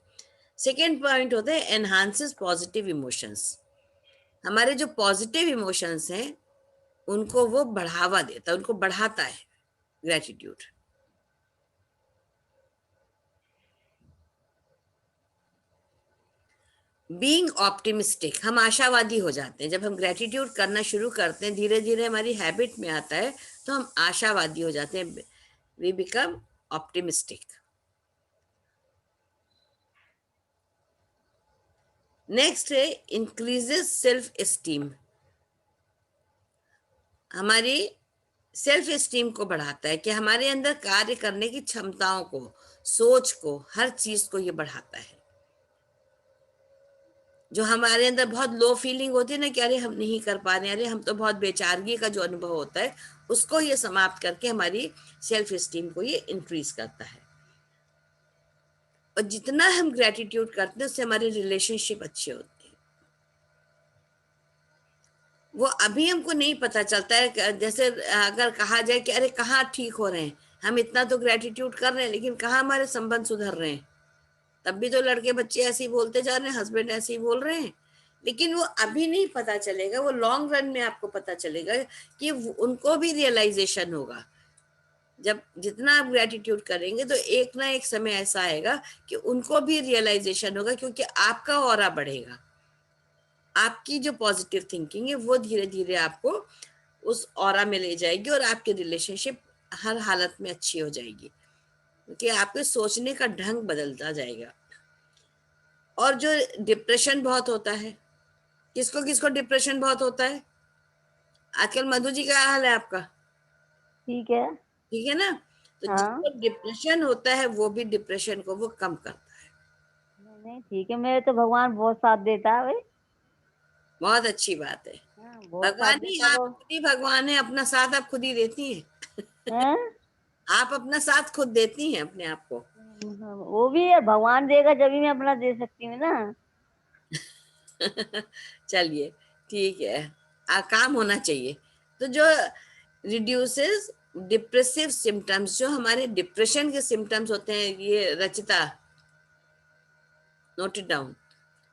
सेकेंड पॉइंट होता है एनहांसेस पॉजिटिव इमोशंस। हमारे जो पॉजिटिव इमोशंस हैं उनको वो बढ़ावा देता है, उनको बढ़ाता है ग्रेटिट्यूड। बीइंग ऑप्टिमिस्टिक, हम आशावादी हो जाते हैं। जब हम ग्रेटिट्यूड करना शुरू करते हैं, धीरे धीरे हमारी हैबिट में आता है, तो हम आशावादी हो जाते हैं। We become optimistic. नेक्स्ट है इंक्रीजेस सेल्फ एस्टीम। हमारी सेल्फ एस्टीम को बढ़ाता है कि हमारे अंदर कार्य करने की क्षमताओं को, सोच को, हर चीज को ये बढ़ाता है। जो हमारे अंदर बहुत लो फीलिंग होती है ना कि अरे हम नहीं कर पा रहे, अरे हम तो बहुत बेचारगी का जो अनुभव होता है, उसको ये समाप्त करके हमारी सेल्फ एस्टीम को ये इंक्रीज करता है। और जितना हम ग्रेटिट्यूड करते हैं उससे हमारे रिलेशनशिप अच्छे होते हैं। वो अभी हमको नहीं पता चलता है, जैसे अगर कहा जाए कि अरे कहाँ ठीक हो रहे हैं, हम इतना तो ग्रेटिट्यूड कर रहे हैं लेकिन कहाँ हमारे संबंध सुधर रहे हैं। तब भी तो लड़के बच्चे ऐसे ही बोलते जा रहे हैं, हस्बैंड ऐसे ही बोल रहे हैं, लेकिन वो अभी नहीं पता चलेगा, वो लॉन्ग रन में आपको पता चलेगा कि उनको भी रियलाइजेशन होगा। जब जितना आप ग्रेटिट्यूड करेंगे तो एक ना एक समय ऐसा आएगा कि उनको भी रियलाइजेशन होगा, क्योंकि आपका ऑरा बढ़ेगा। आपकी जो पॉजिटिव थिंकिंग है वो धीरे धीरे आपको उस ऑरा में ले जाएगी और आपकी रिलेशनशिप हर हालत में अच्छी हो जाएगी, क्योंकि आपके सोचने का ढंग बदलता जाएगा। और जो डिप्रेशन बहुत होता है, किसको किसको डिप्रेशन बहुत होता है आजकल? मधु जी क्या हाल है आपका? ठीक है। ठीक है ना? तो हाँ जिसको डिप्रेशन होता है वो भी डिप्रेशन को वो कम करता है। नहीं ठीक है, मेरे तो भगवान बहुत साथ देता है भाई। बहुत अच्छी बात है। हाँ बहुत साथ भगवान ही, देता है आप वो। खुद ही भगवान है, अपना साथ आप खुद ही देती हैं। हैं? आप अपना साथ खुद देती हैं अपने आप को। वो भी है, भगवान देगा जब ही मैं अपना दे सकती हूँ ना। चलिए ठीक है, काम होना चाहिए। तो जो रिड्यूसेस डिप्रेसिव सिम्टम्स, जो हमारे डिप्रेशन के सिम्टम्स होते हैं, ये Rachita note it down.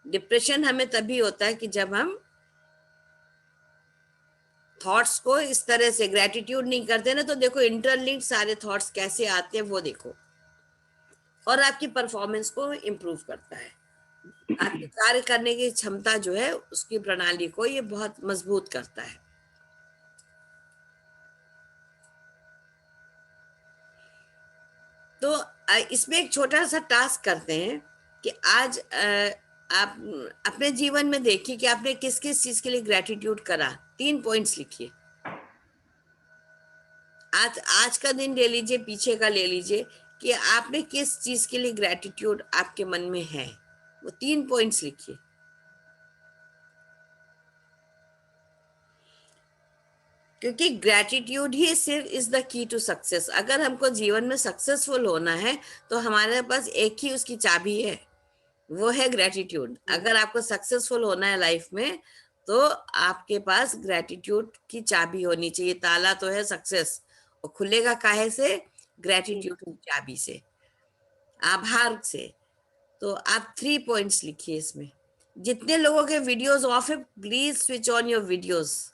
Depression हमें तभी होता है कि जब हम थॉट्स को इस तरह से ग्रेटिट्यूड नहीं करते ना, तो देखो इंटरलिंक्ड सारे थॉट्स कैसे आते हैं वो देखो, और आपकी परफॉर्मेंस को इम्प्रूव करता है। आपकी कार्य करने की क्षमता जो है उसकी प्रणाली को ये बहुत मजबूत करता है। तो इसमें एक छोटा सा टास्क करते हैं कि आज आप अपने जीवन में देखिए कि आपने किस किस चीज के लिए ग्रेटिट्यूड करा। 3 पॉइंट्स लिखिए। आज आज का दिन ले लीजिए, पीछे का ले लीजिए, कि आपने किस चीज के लिए ग्रेटिट्यूड आपके मन में है, वो 3 पॉइंट्स लिखिए। क्योंकि ग्रेटिट्यूड ही सिर्फ is the key to success. अगर हमको जीवन में सक्सेसफुल होना है तो हमारे पास एक ही उसकी चाबी है, वो है ग्रेटिट्यूड। अगर आपको सक्सेसफुल होना है लाइफ में तो आपके पास ग्रेटिट्यूड की चाबी होनी चाहिए। ताला तो है सक्सेस, और खुलेगा काहे से? ग्रेटिट्यूड की चाबी से, आभार से। तो आप 3 पॉइंट्स लिखिए इसमें। जितने लोगों के वीडियोस ऑफ है, please switch on your videos.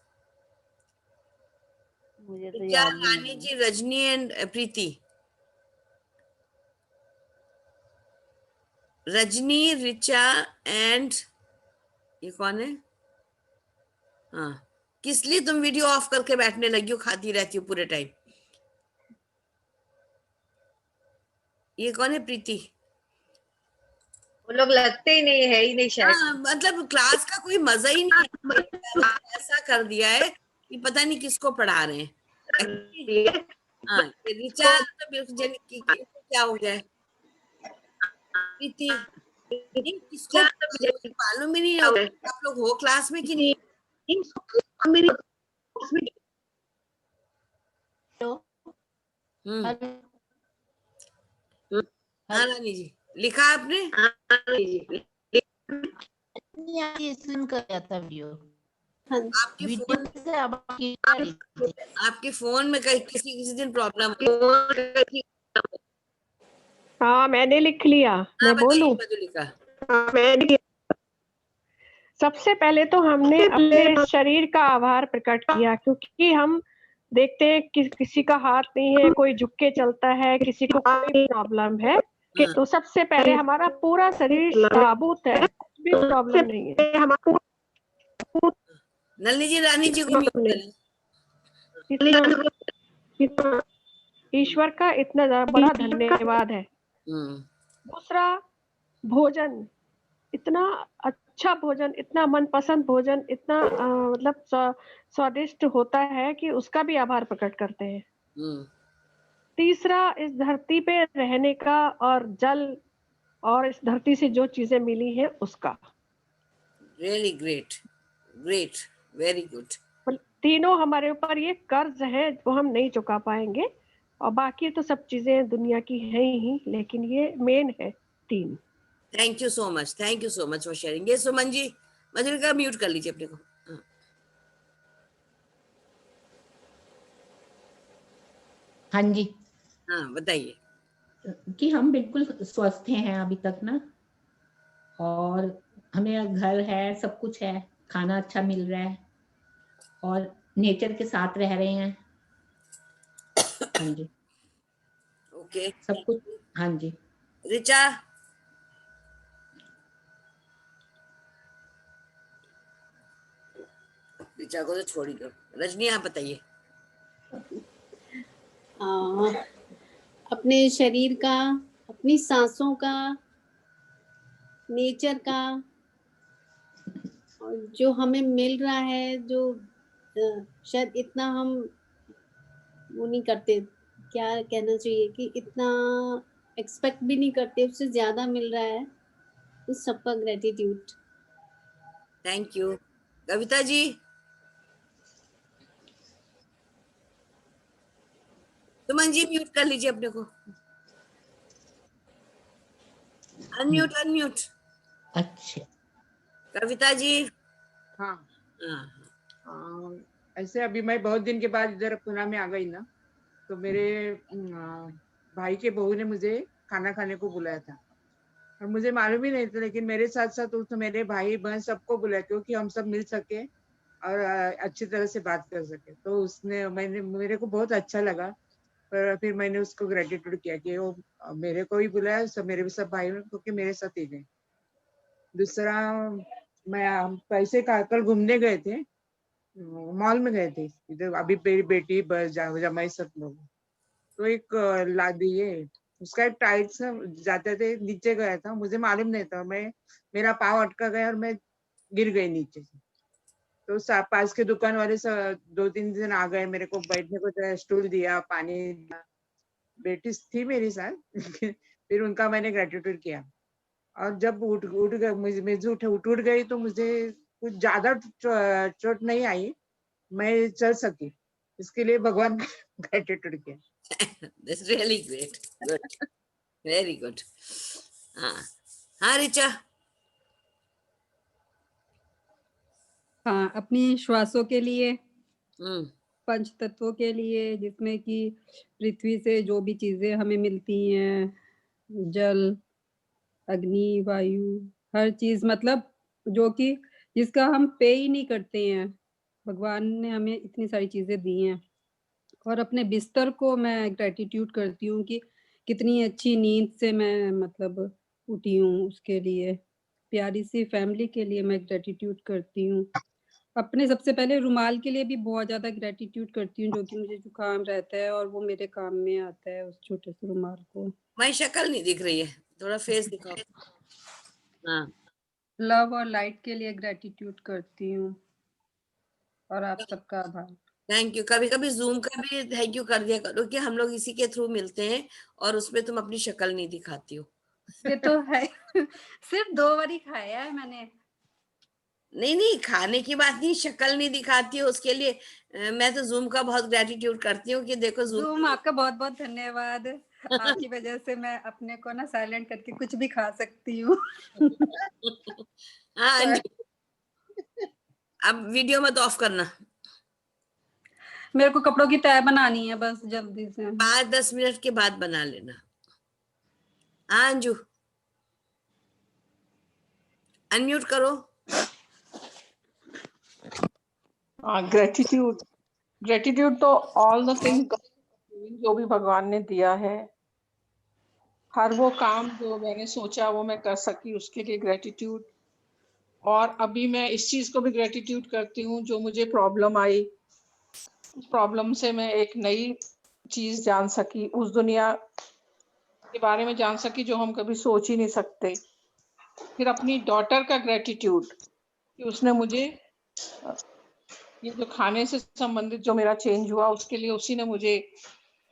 मुझे तो क्या याद भी रानी नहीं जी, रजनी एंड प्रीति, रजनी, रिचा एंड ये कौन है? हाँ, किस लिए तुम वीडियो ऑफ करके बैठने लगी हो, खाती रहती हो पूरे टाइम? ये कौन है? प्रीति? वो लोग लगते ही नहीं, है ही नहीं शायद। हाँ, मतलब क्लास का कोई मजा ही नहीं है। ऐसा कर दिया है कि पता नहीं किसको पढ़ा रहे हैं। Actually, हाँ, ये ऋचा तो बिल्कुल क्या हो गया है? प्रीति, नहीं, किसको मुझे मालूम ही नहीं होता आप लोग हो क्लास में कि नहीं। हम्म। हाँ रानी जी, लिखा आपने? कर था वीडियो आपके फोन से अब आपके फोन में कहीं किसी दिन प्रॉब्लम? हाँ मैंने लिख लिया। हाँ, मैं बोलूं? मधुलिका। सबसे पहले तो हमने अपने शरीर का आभार प्रकट किया, क्योंकि हम देखते हैं कि किसी का हाथ नहीं है, कोई झुक के चलता है, किसी को कोई प्रॉब्लम है, हाँ। तो सबसे पहले हमारा पूरा शरीर साबुत है, कुछ भी प्रॉब्लम नहीं है। नलिनी जी, रानी जी को म्यूट करें। इतना ईश्वर का इतना बड़ा धन्यवाद है। दूसरा, भोजन, इतना अच्छा भोजन, इतना मनपसंद भोजन, इतना मतलब स्वादिष्ट होता है कि उसका भी आभार प्रकट करते हैं। तीसरा, इस धरती पे रहने का, और जल, और इस धरती से जो चीजें मिली हैं उसका। Really great, great, very good. तीनों हमारे ऊपर ये कर्ज है वो हम नहीं चुका पाएंगे, और बाकी तो सब चीजें दुनिया की हैं ही, लेकिन ये मेन है तीन। Thank you so much, thank you so much for sharing. ये सुमन जी, मधुलिका म्यूट कर लीजिए अपने को। हाँ। हाँ जी, हाँ, बताइए। कि हम बिल्कुल स्वस्थ हैं अभी तक ना, और हमें घर है, सब कुछ है, खाना अच्छा मिल रहा है, और नेचर के साथ रह रहे हैं। हाँ जी, ओके, सब कुछ। हाँ जी, रिचा। रिचा को तो छोड़ ही दो। रजनी, आप बताइए। अपने शरीर का, अपनी सांसों का, नेचर का, और जो हमें मिल रहा है, जो शायद इतना हम वो नहीं करते, क्या कहना चाहिए, कि इतना एक्सपेक्ट भी नहीं करते, उससे ज्यादा मिल रहा है, उस सबका gratitude. Thank you. Kavita ji. Suman ji, mute कर लीजिए अपने को। Unmute, unmute. अच्छा। कविता जी। हाँ, हाँ। ऐसे अभी मैं बहुत दिन के बाद इधर पुणे में आ गई ना, तो मेरे भाई के बहू ने मुझे खाना खाने को बुलाया था, और मुझे मालूम ही नहीं था, लेकिन मेरे साथ साथ उसने मेरे भाई बहन सबको बुलाया, क्योंकि हम सब मिल सके और अच्छी तरह से बात कर सके। तो मेरे को बहुत अच्छा लगा, पर फिर मैंने उसको ग्रेटिट्यूड किया कि वो मेरे को ही बुलाया, सब मेरे सब भाई, क्योंकि मेरे साथ ही गए। दूसरा, हम पैसे का कल घूमने गए थे, मॉल में गए थे इधर, अभी मेरी बेटी बस जमाई सब लोग, तो एक ये उसका एक टाइल्स जाते थे नीचे गया था, मुझे मालूम नहीं था, मेरा पाँव अटका गया और मैं गिर गई नीचे से। तो पास के दुकान वाले 2-3 दिन आ गए, मेरे को बैठने को स्टूल दिया, पानी दिया, बेटी थी मेरी साथ फिर उनका मैंने ग्रेटिट्यूड किया, और जब उठ गए, मुझे उठ गई, तो मुझे कुछ ज्यादा चोट नहीं आई, मैं चल सकी, इसके लिए भगवान का ग्रेटिट्यूड किया। That's really great. Good. Very good. हाँ, हाँ रिचा। हाँ, अपनी श्वासों के लिए, हम्म। पंच तत्वों के लिए, जिसमें कि पृथ्वी से जो भी चीजें हमें मिलती हैं, जल, अग्नि, वायु, हर चीज, मतलब जो कि जिसका हम पे ही नहीं करते हैं, भगवान ने हमें इतनी सारी चीजें दी हैं। और अपने बिस्तर को मैं ग्रेटिट्यूड करती हूँ कि कितनी अच्छी नींद से मैं मतलब उठी हूँ, उसके लिए प्यारी सी फैमिली के लिए मैं ग्रेटिट्यूड करती हूँ। अपने सबसे पहले रुमाल के लिए भी बहुत ज्यादा ग्रेटिट्यूड करती हूँ, जो कि मुझे जुकाम रहता है और वो मेरे काम में आता है, उस छोटे से रुमाल को। मारी शक्ल नहीं दिख रही है, थोड़ा फेस दिखाओ। हाँ, लव और लाइट के लिए ग्रेटिट्यूड करती हूँ और आप सबका आभार। Thank you. कभी कभी जूम का भी थैंक यू कर दिया करो कि हम लोग इसी के थ्रू मिलते हैं और उसमें तुम अपनी शक्ल नहीं दिखाती हो। ये तो है। सिर्फ 2 बारी खाया है मैंने। नहीं नहीं, खाने की बात नहीं, शक्ल नहीं दिखाती हो उसके लिए मैं तो जूम का बहुत ग्रेटिट्यूड करती हूँ कि देखो जूम आपका बहुत बहुत धन्यवाद। आपकी वजह से मैं अपने को ना साइलेंट करके कुछ भी खा सकती हूँ। हाँ अंजू, अब वीडियो मत ऑफ करना। मेरे को कपड़ों की तय बनानी है बस जल्दी से। 5-10 मिनट के बाद बना लेना। हाँ अंजू, अनम्यूट करो। ग्रेटिट्यूड, ग्रेटिट्यूड तो ऑल द थिंग्स जो भी भगवान ने दिया है, हर वो काम जो मैंने सोचा वो मैं कर सकी उसके लिए ग्रेटिट्यूड। और अभी मैं इस चीज को भी ग्रेटिट्यूड करती हूँ जो मुझे प्रॉब्लम आई, उस प्रॉब्लम से मैं एक नई चीज जान सकी, उस दुनिया के बारे में जान सकी जो हम कभी सोच ही नहीं सकते। फिर अपनी डॉटर का ग्रेटिट्यूड कि उसने मुझे ये जो खाने से संबंधित जो मेरा चेंज हुआ उसके लिए उसी ने मुझे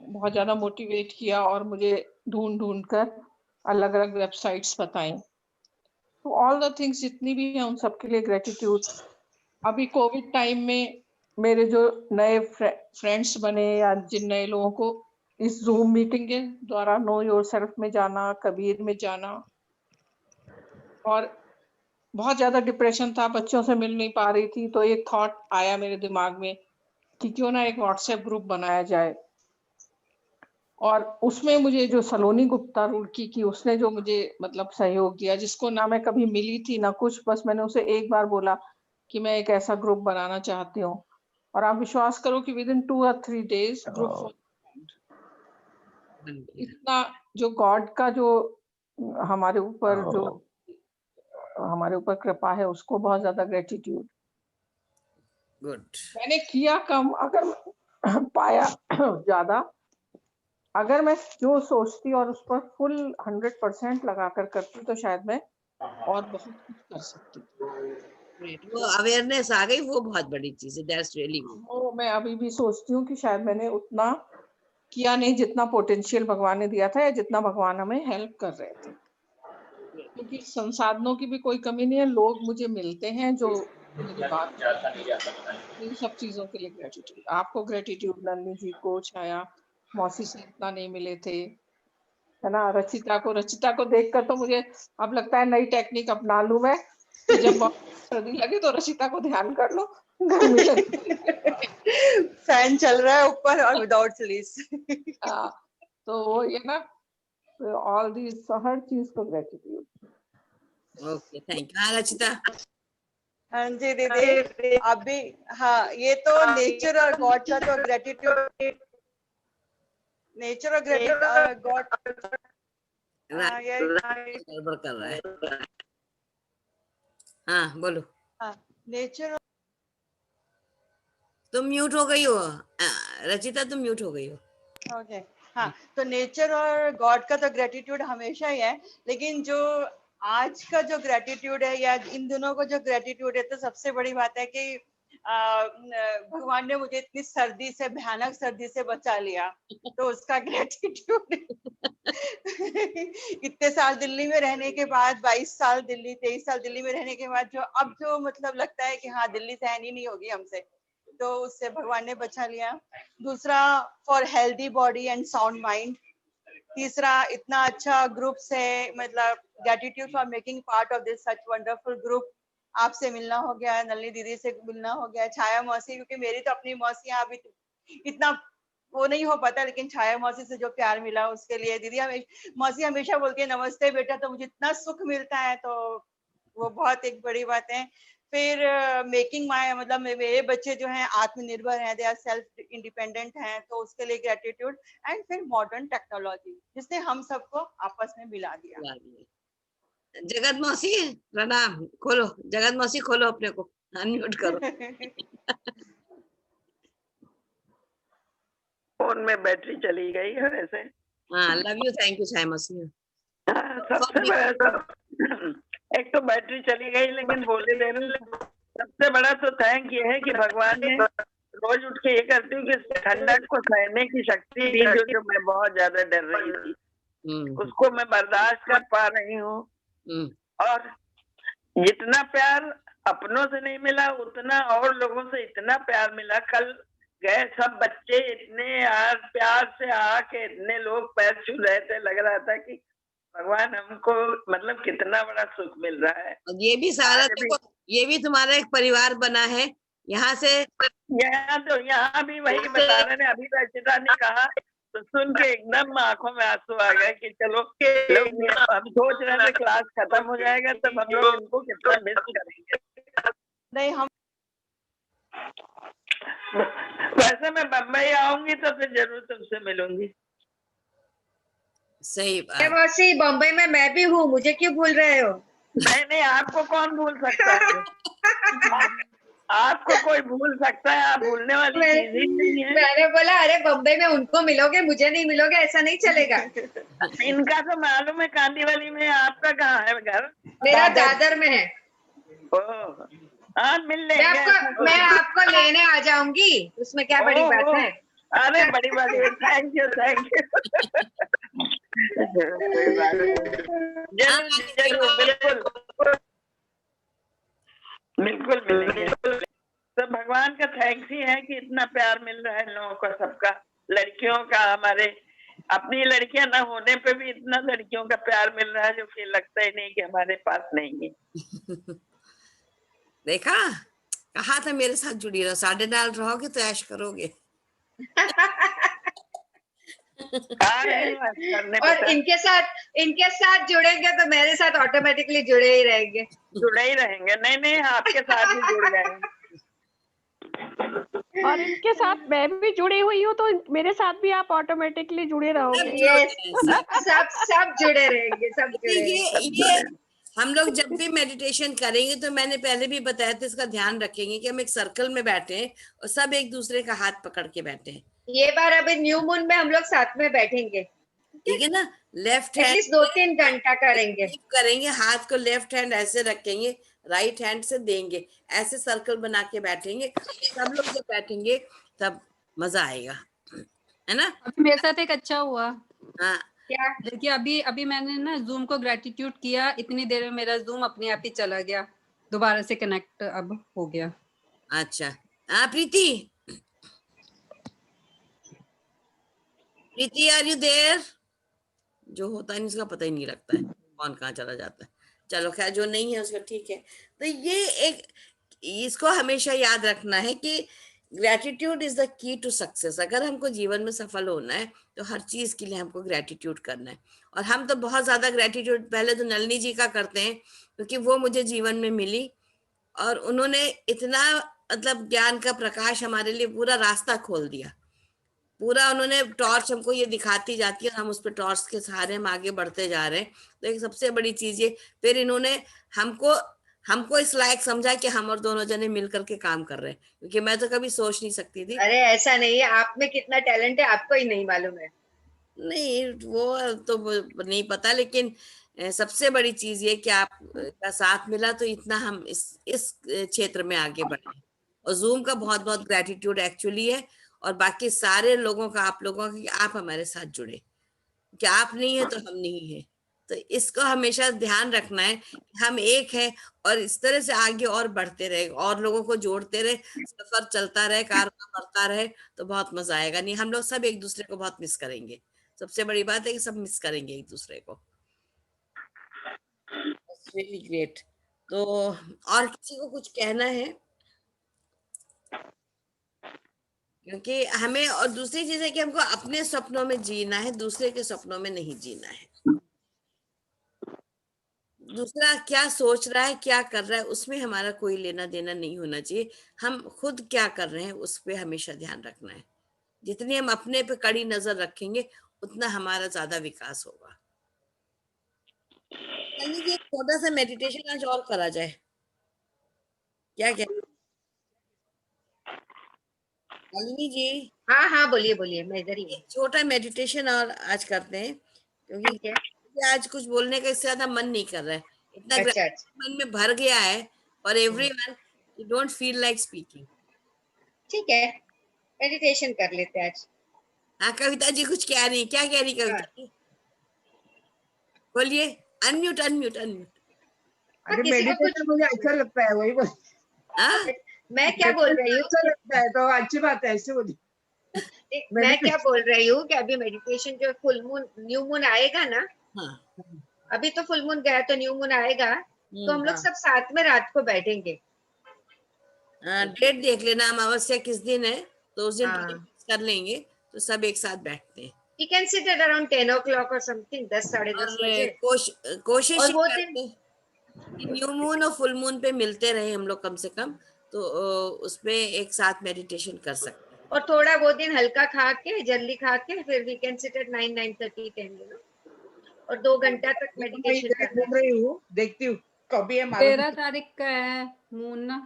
बहुत ज्यादा मोटिवेट किया और मुझे ढूंढ ढूंढ कर अलग अलग वेबसाइट्स बताई। तो ऑल द थिंग्स जितनी भी हैं उन सबके लिए ग्रेटिट्यूड। अभी कोविड टाइम में मेरे जो नए फ्रेंड्स बने या जिन नए लोगों को इस जूम मीटिंग के द्वारा नो योरसेल्फ में जाना, कबीर में जाना, और बहुत ज्यादा डिप्रेशन था, बच्चों से मिल नहीं पा रही थी, तो एक थॉट आया मेरे दिमाग में कि क्यों ना एक व्हाट्सएप ग्रुप बनाया जाए। और उसमें मुझे जो सलोनी गुप्ता रुड़की की, उसने जो मुझे मतलब सहयोग दिया, जिसको ना मैं कभी मिली थी ना कुछ, बस मैंने उसे एक बार बोला कि मैं एक ऐसा ग्रुप बनाना चाहती हूँ, और आप विश्वास करो कि with in 2 or 3 days group इतना, जो गॉड का जो हमारे ऊपर कृपा है उसको बहुत ज्यादा ग्रेटिट्यूड। गुड। मैंने किया कम, अगर पाया ज्यादा। अगर मैं जो सोचती और उस पर फुल 100% लगाकर करती तो शायद मैं और बहुत कुछ कर सकती। वो अवेयरनेस आ गई, वो बहुत बड़ी चीज है। That's really good. वो मैं अभी भी सोचती हूँ कि शायद मैंने उतना किया नहीं जितना पोटेंशियल भगवान ने दिया था या जितना भगवान हमें हेल्प कर रहे थे, क्योंकि संसाधनों की भी कोई कमी नहीं है। लोग मुझे मिलते हैं जो मेरी बात, इन सब चीजों के लिए ग्रेटिट्यूड। आपको ग्रेटिट्यूड, नन्नी जी को, छाया मौसी से इतना नहीं मिले थे, है ना, रचिता को देखकर तो मुझे अब लगता है नई टेक्निक अपना लूं मैं कि जब बहुत सर्दी लगे तो रचिता को ध्यान कर लो, गर्मी लगे फैन चल रहा है ऊपर और विदाउट स्लीव्स। तो वो ये ना, ऑल दिस, हर चीज को ग्रेटिट्यूड। Okay, thank you. हाँ रचिता। हाँ जी दीदी, अभी हाँ, ये तो नेचर और गॉड का तो ग्रेटिट्यूड, नेचर और गॉड गड़बड़ कर रहा है। हाँ बोलो। नेचर। तुम म्यूट हो गई हो रचिता, तुम म्यूट हो गई हो। ओके हाँ, तो नेचर और गॉड का तो ग्रेटिट्यूड हमेशा ही है, लेकिन जो आज का जो ग्रेटिट्यूड है या इन दिनों को जो ग्रेटिट्यूड है, तो सबसे बड़ी बात है कि भगवान ने मुझे इतनी सर्दी से, भयानक सर्दी से बचा लिया, तो उसका ग्रेटिट्यूड। इतने साल दिल्ली में रहने के बाद, 22 साल दिल्ली, 23 साल दिल्ली में रहने के बाद, जो अब जो मतलब लगता है कि हाँ दिल्ली सहन ही नहीं होगी हमसे, तो उससे भगवान ने बचा लिया। दूसरा, for healthy body and sound mind. तीसरा, इतना अच्छा ग्रुप से, मतलब gratitude for making part of this such wonderful group. आपसे मिलना हो गया, नलिनी दीदी से मिलना हो गया, छाया मौसी, क्योंकि मेरी तो अपनी मौसियां अभी इतना वो नहीं हो पाता, लेकिन छाया मौसी से जो प्यार मिला उसके लिए दीदी मौसी हमेशा बोलती है नमस्ते बेटा, तो मुझे इतना सुख मिलता है, तो वो बहुत एक बड़ी बात है। फिर मेकिंग माय, मतलब मेरे बच्चे जो हैं आत्मनिर्भर हैं, दे आर सेल्फ इंडिपेंडेंट हैं, तो उसके लिए ग्रेटिट्यूड। एंड फिर मॉडर्न टेक्नोलॉजी जिसने हम सबको आपस में मिला दिया। जगत मौसी प्रणाम। खोलो जगत मौसी, खोलो अपने को। अनम्यूट करो। फोन में बैटरी चली गई है वैसे। हाँ, लव यू, थैंक यू साइमस। सबसे बड़ा तो एक तो बैटरी चली गई, लेकिन बोले दे रहे, सबसे बड़ा तो थैंक ये है कि भगवान ने रोज उठ के ये करती हूँ कि ठंडक को सहने की शक्ति दी, जो मैं बहुत ज्यादा डर रही थी, उसको मैं बर्दाश्त कर पा रही हूँ। और जितना प्यार अपनों से नहीं मिला, उतना और लोगों से इतना प्यार मिला। कल गए सब बच्चे इतने यार प्यार से आके इतने लोग पैर छू रहे थे, लग रहा था कि भगवान हमको मतलब कितना बड़ा सुख मिल रहा है। ये भी सारा देखो, ये भी तुम्हारा एक परिवार बना है। यहाँ से यहाँ भी वही बता रहे थे, अभी रचिता ने कहा तो सुन के एकदम आंखों में आंसू आ गए कि चलो लोग, हम सोच रहे थे क्लास खत्म हो जाएगा तब हम लोग इनको कितना मिस करेंगे। नहीं, हम वैसे मैं बम्बई आऊंगी तो फिर जरूर तुमसे मिलूंगी। सही बात। मौसी, बम्बई में मैं भी हूँ, मुझे क्यों भूल रहे हो? नहीं, आपको कौन भूल सकता है? आपको कोई भूल सकता है? आप भूलने वाली चीज ही नहीं है। मैंने बोला अरे बम्बई में उनको मिलोगे, मुझे नहीं मिलोगे, ऐसा नहीं चलेगा। इनका तो मालूम है कांदीवली में, आपका कहाँ है घर? मेरा दादर में है। ओह, हाँ मिल लेंगे। मैं आपको लेने आ जाऊंगी, उसमें क्या बड़ी बात है? अरे बड़ी बात है, थैंक यू थैंक यू। जरूर बिल्कुल बिल्कुल मिलेंगे। तो भगवान का थैंक्स ही है कि इतना प्यार मिल रहा है लोगों को, सबका, लड़कियों का, हमारे अपनी लड़कियां ना होने पे भी इतना लड़कियों का प्यार मिल रहा है, जो कि लगता ही नहीं कि हमारे पास नहीं है। देखा, कहा था मेरे साथ जुड़ी रहो, साढ़े नाल रहोगे तो ऐश करोगे। और इनके साथ जुड़ेंगे तो मेरे साथ ऑटोमेटिकली जुड़े ही रहेंगे। नहीं नहीं, आपके साथ भी जुड़ गए। और इनके साथ मैं भी जुड़ी हुई हूँ, तो मेरे साथ भी आप ऑटोमेटिकली जुड़े रहोगे। सब जुड़े रहेंगे, सब जुड़े रहेंगे। ये हम लोग जब भी मेडिटेशन करेंगे तो मैंने पहले भी बताया था, इसका ध्यान रखेंगे कि हम एक सर्कल में बैठे हैं और सब एक दूसरे का हाथ पकड़ के बैठे हैं। ये बार अभी न्यू मून में हम लोग साथ में बैठेंगे, ठीक है ना? लेफ्ट हैंड 2-3 घंटा करेंगे। हाथ को लेफ्ट हैंड ऐसे रखेंगे, राइट हैंड से देंगे, ऐसे सर्कल बना के बैठेंगे। सब लोग जब बैठेंगे तब मजा आएगा, है ना? मेरे साथ एक अच्छा हुआ। हाँ, क्या? देखिए अभी मैंने ना जूम को ग्रेटिट्यूड किया, इतनी देर में मेरा जूम अपने आप ही चला गया, दोबारा से कनेक्ट अब हो गया। अच्छा। हाँ प्रीति, आर यू देयर? जो होता है इसका पता ही नहीं लगता है कौन कहाँ चला जाता है। चलो खैर, जो नहीं है उसका ठीक है। तो ये एक, इसको हमेशा याद रखना है कि gratitude is the key to success. अगर हमको जीवन में सफल होना है तो हर चीज के लिए हमको ग्रेटिट्यूड करना है। और हम तो बहुत ज्यादा ग्रेटिट्यूड पहले तो नलिनी जी का करते हैं, क्योंकि वो मुझे जीवन में मिली और उन्होंने इतना मतलब ज्ञान का प्रकाश हमारे लिए पूरा रास्ता खोल दिया। पूरा उन्होंने टॉर्च हमको ये दिखाती जाती है और हम उस पर टॉर्च के सहारे हम आगे बढ़ते जा रहे हैं। तो एक सबसे बड़ी चीज ये, फिर इन्होंने हमको इस लायक समझा कि हम और दोनों जने मिलकर के काम कर रहे हैं, क्योंकि मैं तो कभी सोच नहीं सकती थी। अरे ऐसा नहीं है, आप में कितना टैलेंट है आपको ही नहीं मालूम है। नहीं वो तो नहीं पता, लेकिन सबसे बड़ी चीज ये कि आप का साथ मिला तो इतना हम इस क्षेत्र में आगे बढ़े। और जूम का बहुत बहुत ग्रेटिट्यूड एक्चुअली है, और बाकी सारे लोगों का, आप लोगों का, कि आप हमारे साथ जुड़े, कि आप नहीं है तो हम नहीं है। तो इसको हमेशा ध्यान रखना है कि हम एक हैं और इस तरह से आगे और बढ़ते रहे और लोगों को जोड़ते रहे, सफर चलता रहे, कारवां बढ़ता रहे, तो बहुत मजा आएगा। नहीं, हम लोग सब एक दूसरे को बहुत मिस करेंगे। सबसे बड़ी बात है कि सब मिस करेंगे एक दूसरे को। Really great. तो और किसी को कुछ कहना है? क्योंकि हमें, और दूसरी चीज है कि हमको अपने सपनों में जीना है, दूसरे के सपनों में नहीं जीना है। दूसरा क्या सोच रहा है, क्या कर रहा है, उसमें हमारा कोई लेना देना नहीं होना चाहिए। हम खुद क्या कर रहे हैं उस पे हमेशा ध्यान रखना है। जितनी हम अपने पे कड़ी नजर रखेंगे उतना हमारा ज्यादा विकास होगा। एक छोटा सा मेडिटेशन आज और करा जाए, क्या कहते हैं? शालिनी जी, हाँ हाँ, बोलिए बोलिए, मैं इधर ही हूँ। एक छोटा मेडिटेशन और आज करते हैं, क्योंकि ठीक है। मुझे आज कुछ बोलने का इससे ज्यादा मन नहीं कर रहा है, इतना अच्छा gratitude अच्छा, मन में भर गया है for everyone, you don't feel like speaking. ठीक है, मेडिटेशन कर लेते हैं आज। हाँ कविता जी कुछ कह रही, क्या कह रही हाँ, कविता जी? बोलिए, अनम्यूट अनम्यूट अनम्यूट। हाँ, अरे किसी को कुछ मेडिटेशन मुझे अच्छा लगता है, वही बोल। हाँ मैं क्या बोल रही हूँ अच्छा लगता है तो अच्छी बात है, ऐसे बोलिए। मैं क्या मेडिटेशन। बोल रही हूँ कि अभी मेडिटेशन जो फुल मून न्यू मून आएगा ना, हाँ अभी तो फुल मून गया, तो न्यू मून आएगा, तो हम लोग हाँ। सब साथ में रात को बैठेंगे। डेट देख लेना, अमावस्या किस दिन है, तो उस दिन हाँ, time fix कर लेंगे, तो सब एक साथ बैठते हैं। we can sit at around 10 o'clock or something, 10 साढ़े 10 बजे। कोशिश और ये वो करते दिन हैं कि न्यू मून और फुल मून पे मिलते रहे हम लोग कम से कम, तो उसमें एक साथ मेडिटेशन कर सकते हैं। और थोड़ा वो दिन हल्का खा के, जल्दी खा के, फिर वी कैन सिट एट 9 9:30 10, और 2 घंटा तक मैं मेडिटेशन इधर करना घूम रही हूँ, देखती हूँ कभी है मालूम 13 तारीख का है मून ना।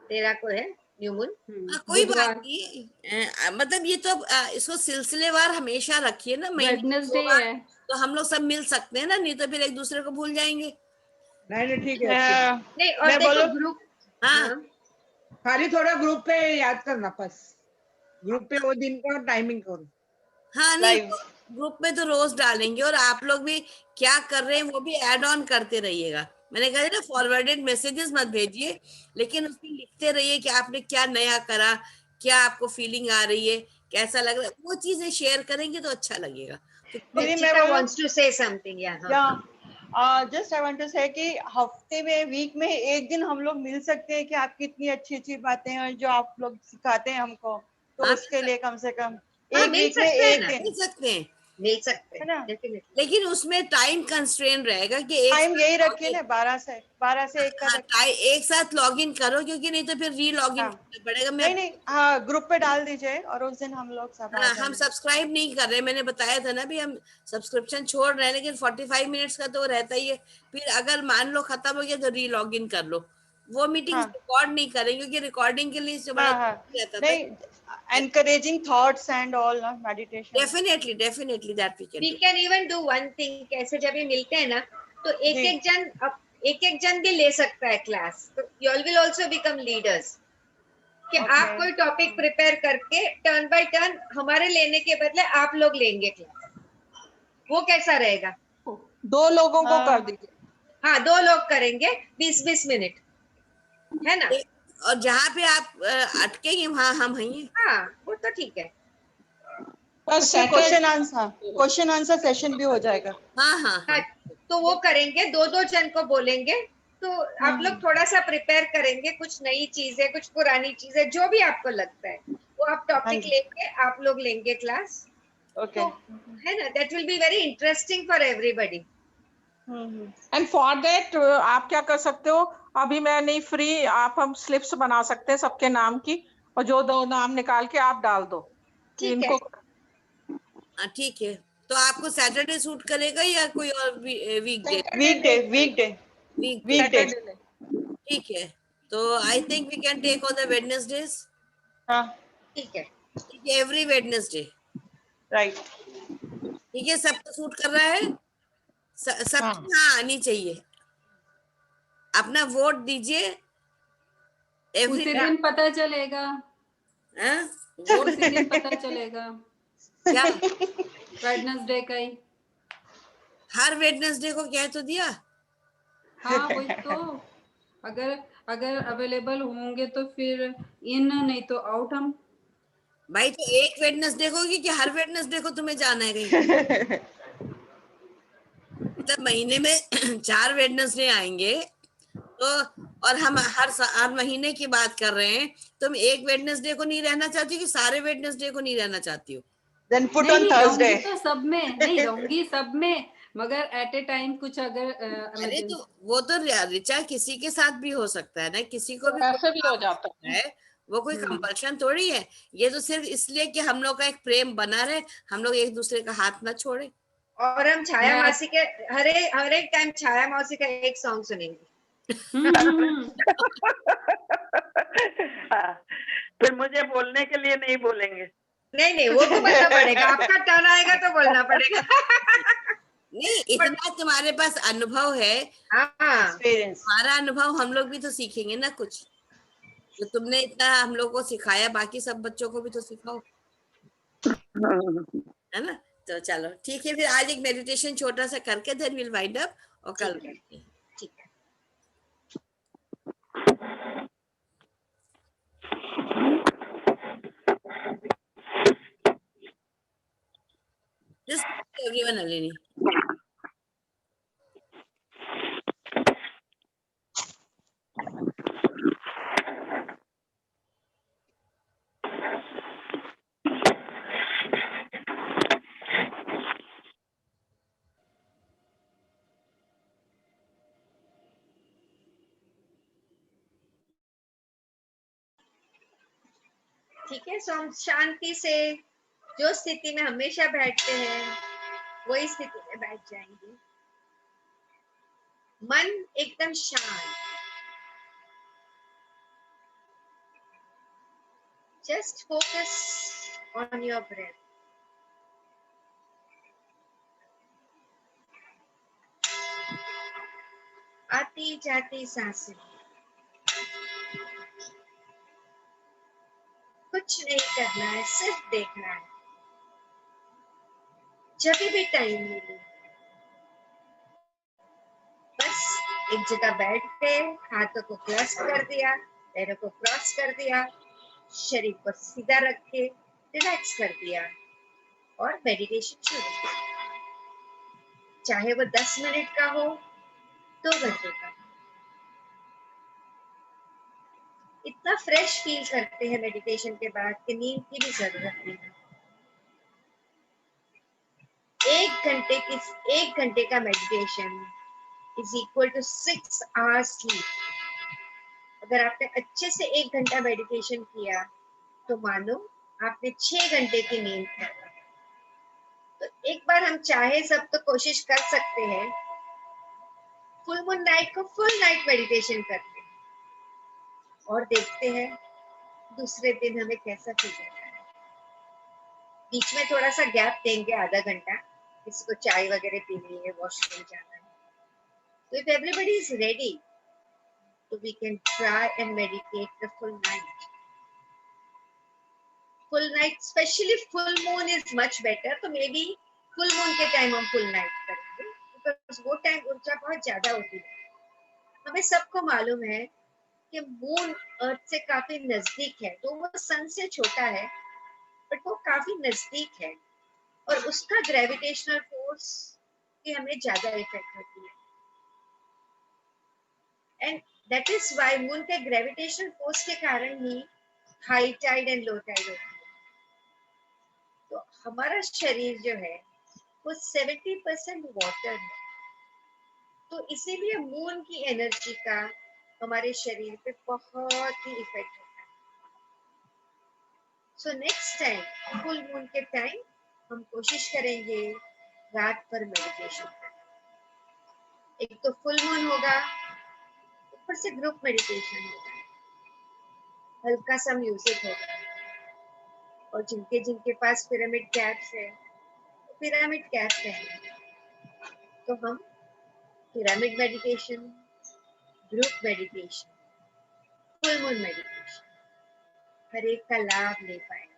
13 को है न्यू मून। कोई बात बुधवार, नहीं, मतलब ये तो इसको सिलसिलेवार हमेशा रखिए ना, महीने में वेडनेसडे 2 बार, है। तो हम लोग सब मिल सकते हैं ना, नहीं तो फिर एक दूसरे को भूल जाएंगे। नहीं ठीक है, अच्छी बात। नहीं, और मैं देखो बोलो ग्रुप, हाँ हाँ खाली थोड़ा ग्रुप पे याद करना, बस ग्रुप पे वो दिन का टाइमिंग करो हाँ, नहीं लाइव। ग्रुप में तो रोज डालेंगे, और आप लोग भी क्या कर रहे हैं वो भी ऐड ऑन करते रहिएगा। मैंने कहा ना, फॉरवर्डेड मैसेजेस मत भेजिए, लेकिन उसमें लिखते रहिए कि आपने क्या नया करा, क्या आपको फीलिंग आ रही है, कैसा लग रहा है, वो चीजें शेयर करेंगे तो अच्छा लगेगा। तो दीदी मैं चित्रा बोलूं वांट्स टू से समथिंग, या हाँ। जस्ट आई वांट टू से कि हफ्ते में, वीक में एक दिन हम लोग मिल सकते हैं कि आपकी इतनी अच्छी अच्छी बातें हैं जो आप लोग सिखाते हैं हमको, तो हाँ उसके लिए कम से कम हाँ, एक मिल वीक में सकते हैं एक ना, दिन, मिल सकते हैं, मिल सकते है हैं, ना। डेफिनेटली। लेकिन उसमें टाइम कंस्ट्रेन रहेगा कि एक टाइम साथ यही लॉग रखिए इन, ना, 12 से 1 का हाँ रखिए। एक साथ लॉग इन करो, क्योंकि नहीं तो फिर री लॉग इन हाँ, करना पड़ेगा। मैं नहीं नहीं, हाँ ग्रुप पे डाल दीजिए और उस दिन हम लोग सब आ हाँ, हम जाएंगे। सब्सक्राइब नहीं कर रहे, मैंने बताया था ना भी, हम सब्सक्रिप्शन छोड़ रहे हैं, लेकिन 45 मिनट्स का तो रहता ही है। फिर अगर मान लो खत्म हो गया तो री लॉग इन कर लो। वो मीटिंग्स हाँ रिकॉर्ड नहीं करेंगे, क्योंकि रिकॉर्डिंग के लिए जो बड़ा हाँ हाँ, रहता था। नहीं, एनकरेजिंग थॉट्स एंड ऑल ना, meditation. Definitely definitely that we can we do. Can even do one thing, कैसे जब भी मिलते हैं ना, तो जी एक एक जन भी ले सकता है क्लास, तो you all will also become leaders, कि ओके। आप कोई टॉपिक प्रिपेयर करके टर्न बाय टर्न हमारे लेने के बदले आप लोग लेंगे क्लास, वो कैसा रहेगा? 2 लोगों को कर हाँ दीजिए। हाँ, 2 लोग करेंगे 20-20 मिनट, है ना। और जहाँ पे आप अटकेंगे वहां हम हैं। हाँ, वो तो ठीक है। बस उससे क्वेश्चन आंसर सेशन भी हो जाएगा। हाँ हाँ हाँ, हाँ तो वो करेंगे, 2-2 जन को बोलेंगे, तो आप लोग हम्म, थोड़ा सा प्रिपेयर करेंगे, कुछ नई चीजें, कुछ पुरानी चीजें, जो भी आपको लगता है वो आप हाँ टॉपिक जी, लेके आप लोग लेंगे क्लास, ओके। तो है ना, that will be very interesting for everybody. And for that आप क्या कर सकते हो, अभी मैं नहीं फ्री, आप हम स्लिप्स बना सकते हैं सबके नाम की, और जो 2 नाम निकाल के आप डाल दो कि ठीक है, इनको। ठीक है। तो आपको सैटरडे सूट करेगा या कोई और वीकडे? वीकडे वीकडे वीकडे, वीकडे। ठीक है। तो I think we can take on the Wednesdays. हाँ ठीक है, ठीक है, एवरी वेडनेसडे। राइट। ठीक है, सबको सूट कर रहा है, हाँ सबकी हाँ आनी चाहिए। अपना वोट दीजिए एवरी उसी दिन पता चलेगा, वोट उसी दिन पता चलेगा क्या वेडनेसडे का ही। हर वेडनेसडे को कह तो दिया। हाँ वही तो, अगर अगर अवेलेबल होंगे तो फिर इन, नहीं तो आउट हम। भाई तो एक वेडनेसडे को कि हर वेडनेसडे को तुम्हें जाना है कहीं? मतलब महीने में 4 वेडनेसडे आएंगे, तो और हम हर महीने की बात कर रहे हैं, तुम एक वेडनेसडे को नहीं रहना चाहती हो कि सारे वेडनेसडे को नहीं रहना चाहती हो? देन पुट नहीं ऑन नहीं, थर्सडे। रहूंगी तो सब में, नहीं रहूंगी सब में, मगर एट ए टाइम कुछ अगर अरे तो इमरजेंसी। वो तो रिचा किसी के साथ भी हो सकता है ना, किसी को भी कोई ऐसे भी हो काम हो जाता सकता है, वो कोई कंपल्शन थोड़ी है। ये तो सिर्फ इसलिए कि हम लोग का एक प्रेम बना रहे, हम लोग एक दूसरे का हाथ ना छोड़े। और हम छाया मैं मासी के हर एक टाइम छाया मासी का एक सॉन्ग सुनेंगे। हाँ, फिर मुझे बोलने के लिए नहीं बोलेंगे। नहीं नहीं, वो तो बोलना पड़ेगा, आपका टर्न आएगा तो बोलना पड़ेगा। नहीं, इतना तुम्हारे पास अनुभव है, हाँ, हमारा अनुभव हम लोग भी तो सीखेंगे ना कुछ। जो तुमने इतना हम लोग को सिखाया, बाकी सब बच्चों को भी तो सिखाओ, है ना। तो चलो ठीक है, फिर आज एक मेडिटेशन छोटा सा करके देन विल वाइंड अप, और कल करते हैं। ठीक है। Just everyone, Nalini. ठीक है, सो हम शांति से जो स्थिति में हमेशा बैठते हैं वही स्थिति में बैठ जाएंगे। मन एकदम शांत, just focus on your breath. आती जाती सांसें, कुछ नहीं करना है, सिर्फ देखना है। जब भी टाइम मिले बस एक जगह बैठ के हाथों को क्रॉस कर दिया, पैरों को क्रॉस कर दिया, शरीर को सीधा रख के रिलैक्स कर दिया और मेडिटेशन शुरू। चाहे वो 10 मिनट का हो, 2 घंटे का। इतना फ्रेश फील करते हैं मेडिटेशन के बाद कि नींद की भी जरूरत नहीं है। 1 घंटे का meditation is equal to 6 hours sleep. अगर आपने अच्छे से 1 घंटा मेडिटेशन किया तो मानो आपने 6 घंटे की नींद की। तो एक बार हम चाहे सब तो कोशिश कर सकते हैं, फुल मून नाइट को फुल नाइट मेडिटेशन करते हैं और देखते हैं दूसरे दिन हमें कैसा फील होता है। बीच में थोड़ा सा गैप देंगे, आधा घंटा, किसी को चाय वगैरह पीनी है, वॉशरूम जाना है। तो if everybody is ready, so we can try and meditate the full night. Full night, especially full moon is much better. तो maybe full moon के टाइम हम full night करेंगे, because वो टाइम ऊर्जा बहुत ज्यादा होती है। हमें सबको मालूम है कि मून अर्थ से काफी नजदीक है, तो वो सन से छोटा है बट वो काफी नजदीक है और उसका ग्रेविटेशनल फोर्स की हमें ज्यादा इफेक्ट होती है। And that is why moon के ग्रेविटेशनल फोर्स के कारण ही high tide and low tide होती है। तो हमारा शरीर जो है वो 70% वाटर है, तो इसीलिए मून की एनर्जी का हमारे शरीर पे बहुत ही इफेक्ट होता है। So next time full moon के टाइम हम कोशिश करेंगे रात भर मेडिटेशन करना। एक तो फुल मून होगा, ऊपर से ग्रुप मेडिटेशन होगा, हल्का सा म्यूजिक होगा, और जिनके जिनके पास पिरामिड कैप्स है पिरामिड कैप पहने। तो हम pyramid meditation, group meditation, full moon meditation हर एक का लाभ ले पाएंगे।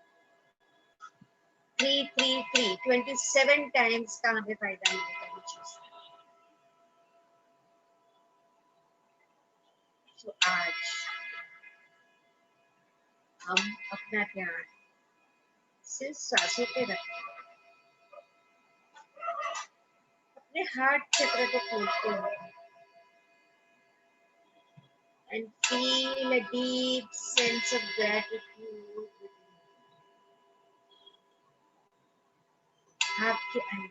27 टाइम्स का हमें फायदा मिलेगा ये चीज। तो आज हम अपना ध्यान सिर्फ सांसों पे रखें, अपने हार्ट चक्र को खोलते हैं and feel a deep sense of gratitude आपके अंदर।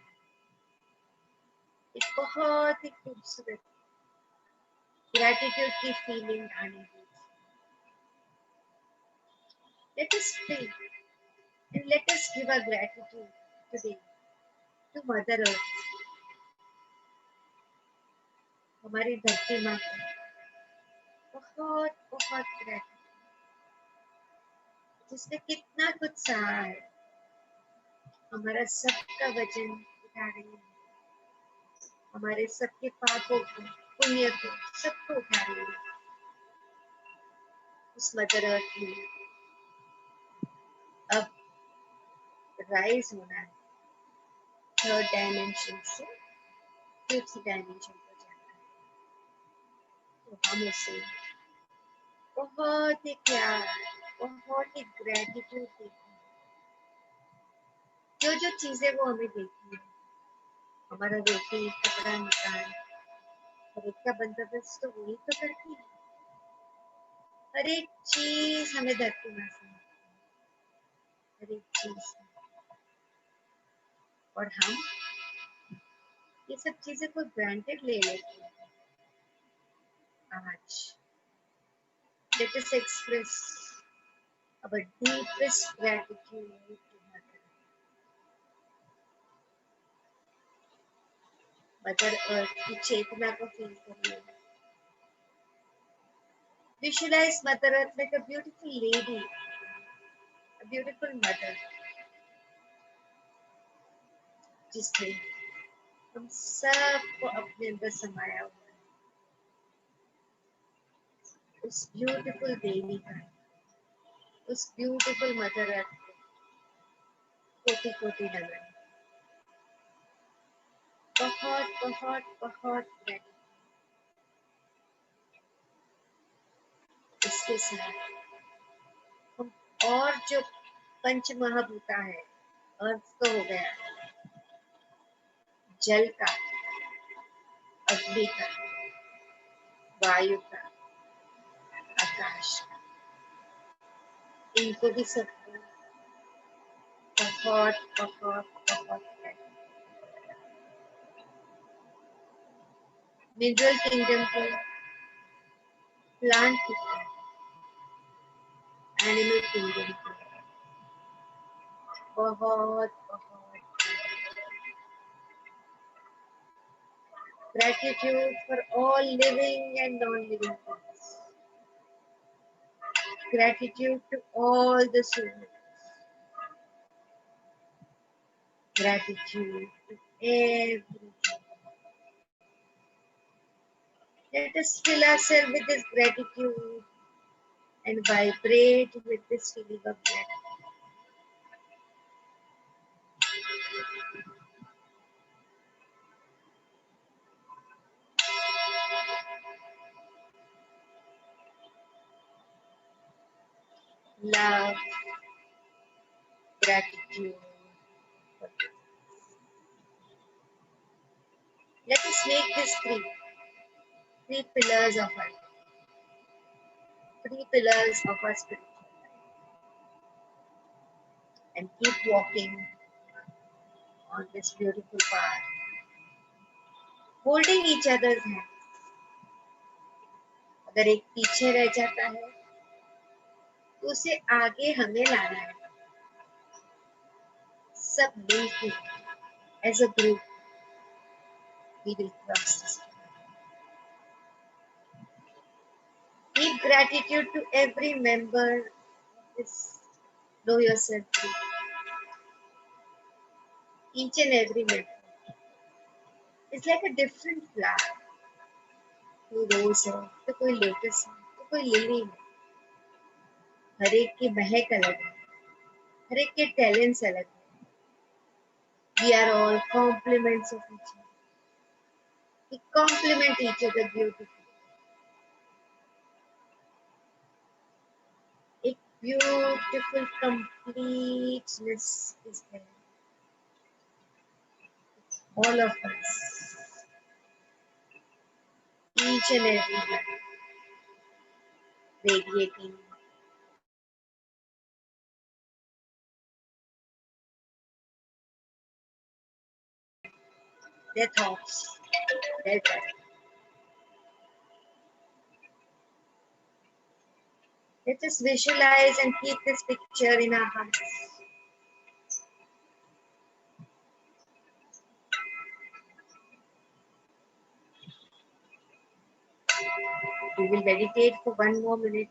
एक बहुत ही खूबसूरत ग्रैटिट्यूड की फीलिंग आने दीजिए। Let us pray and let us give our gratitude today to Mother Earth, हमारी धरती माँ को, बहुत बहुत ग्रेटिट्यूड, जिसने कितना कुछ सहा है, हमारा सबका वजन उठा रही है, हमारे सबके पापों को, पुण्य को, सबको उठा रही है। उस मदर अर्थ में अब राइज होना है, थर्ड डायमेंशन से फिफ्थ डायमेंशन पर जाना है। तो हम उसे बहुत ही प्यार, बहुत ही ग्रेटिट्यूड देते हैं। जो जो चीजें वो हमें देती है, हमारा रोटी कपड़ा मकान, हर एक का बंदोबस्त तो वही तो करती है। हर एक चीज हमें धरती माँ से मिलती है, हर एक चीज। और हम ये सब चीजें को ग्रांटेड ले लेते हैं। आज let us express our deepest gratitude to mother earth की चेतना को फील करिए। Visualize Mother Earth like a beautiful lady, a beautiful mother, जिसने हम सबको अपने अंदर समाया हुआ है। उस ब्यूटीफुल देवी का, उस ब्यूटीफुल मदर अर्थ को कोटि कोटि नमन। बहुत बहुत बहुत ग्रेटिट्यूड। इसके साथ हम और जो पंच महाभूता है, अर्थ तो हो गया, जल का, अग्नि का, वायु का, आकाश का, इनको भी सबको बहुत बहुत बहुत मिनरल किंगडम को, प्लांट किंगडम, एनिमल किंगडम को बहुत बहुत gratitude for all living and non-living things. Gratitude to all the souls. Gratitude to everything. Let us fill ourselves with this gratitude and vibrate with this feeling of gratitude. Love, gratitude. Let us make this three pillars of our life, three pillars of our spiritual life, and keep walking on this beautiful path, holding each other's hands. अगर एक पीछे रह जाता है तो उसे आगे हमें लाना है, सब मिलकर as a group we will cross this. Give gratitude to every member of this Know Yourself group. Each and every member is like a different flower. कोई रोज है तो कोई लोटस है तो कोई लिली है। हर एक की महक अलग है, हर एक के टैलेंट्स अलग है। We are all compliments of each other. We complement each other beautifully. A beautiful completeness is there. All of us, each and every one, radiating their thoughts, their breath. Let us visualize and keep this picture in our hearts. We will meditate for 1 more minute.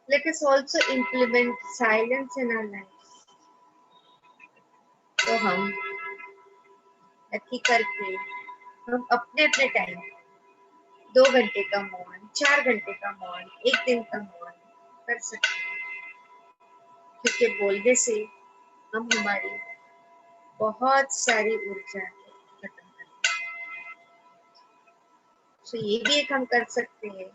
Let us also implement silence in our lives. तो हम नक्की करके हम अपने अपने time 2 घंटे का मौन, 4 घंटे का मौन, 1 दिन का मौन कर सकते हैं, क्योंकि बोलने से हम हमारी बहुत सारी ऊर्जा खत्म करते हैं। तो ये भी एक हम कर सकते हैं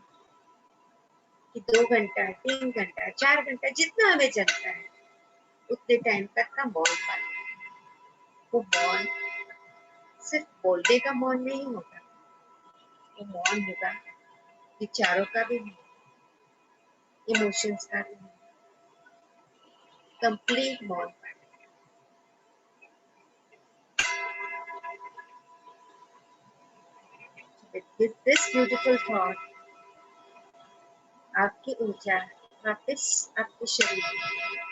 कि 2 घंटा, 3 घंटा, 4 घंटा, जितना हमें चलता है उतने टाइम तक का मौन पालें। वो मौन सिर्फ बोलने का मौन नहीं होगा, वो मौन होगा विचारों का भी, इमोशंस का भी, कंप्लीट मौन। With this beautiful thought, आपकी ऊर्जा वापस आपके शरीर में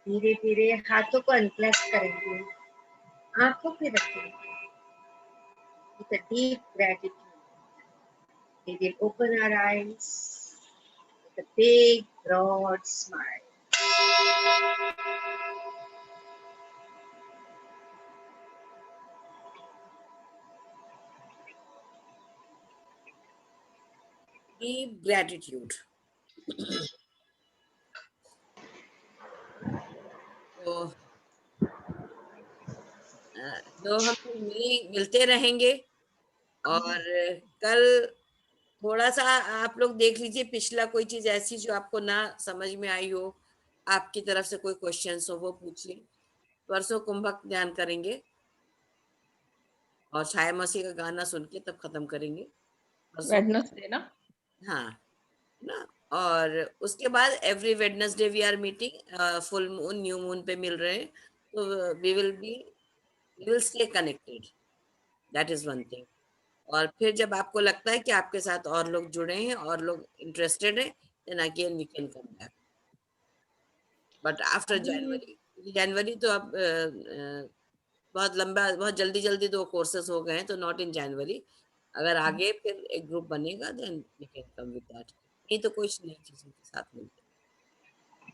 धीरे धीरे हाथों को अनक्लेस्प करेंगे, आंखों पे रखेंगे। With a deep gratitude, we will open our eyes with a big, broad smile. Deep gratitude. तो हम मिलते रहेंगे, और कल थोड़ा सा आप लोग देख लीजिए पिछला कोई चीज ऐसी जो आपको ना समझ में आई हो, आपकी तरफ से कोई क्वेश्चंस हो वो पूछिए। परसों कुंभक ध्यान करेंगे और छाया मौसी का गाना सुन के तब खत्म करेंगे वेडनेसडे ना। हाँ ना, और उसके बाद every Wednesday we are meeting, full moon new moon पे मिल रहे हैं, तो we will stay connected, that is one thing. और फिर जब आपको लगता है कि आपके साथ और लोग जुड़े हैं और लोग इंटरेस्टेड हैं, then again we can come back, but after January तो अब बहुत लंबा, बहुत जल्दी जल्दी 2 कोर्सेस हो गए हैं, तो नॉट इन जनवरी। अगर आगे फिर एक ग्रुप बनेगा then we can come with that, नहीं तो कुछ नई चीजों के साथ मिलते।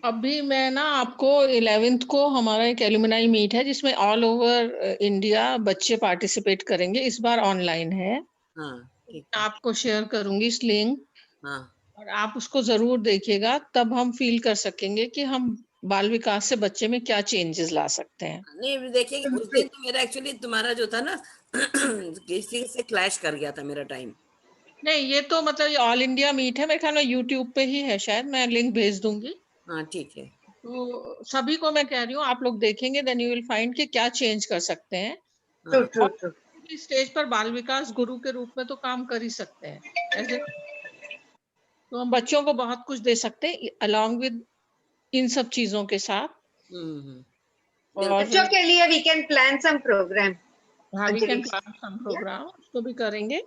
अभी मैं ना आपको 11th को हमारा एक एलुमनाई मीट है जिसमें ऑल ओवर इंडिया बच्चे पार्टिसिपेट करेंगे, इस बार ऑनलाइन है। हाँ, आपको शेयर करूंगी इस लिंक, हाँ, और आप उसको जरूर देखिएगा, तब हम फील कर सकेंगे कि हम बाल विकास से बच्चे में क्या चेंजेस ला सकते हैं। नहीं देखिए, उस दिन तो मेरा एक्चुअली तुम्हारा जो था ना किसी से क्लैश कर गया था मेरा टाइम। नहीं, ये तो मतलब ये ऑल इंडिया मीट है, मेरे ख्याल में यूट्यूब पे ही है शायद, मैं लिंक भेज दूंगी। हाँ ठीक है। तो सभी को मैं कह रही हूँ, आप लोग देखेंगे देन यू विल फाइंड कि क्या चेंज कर सकते हैं। स्टेज पर बाल विकास गुरु के रूप में तो काम कर ही सकते हैं, ऐसे तो हम बच्चों को बहुत कुछ दे सकते हैं अलॉन्ग विद इन सब चीजों के साथ। और बच्चों के लिए we can plan some program. हाँ, we can plan some program, उसको भी करेंगे।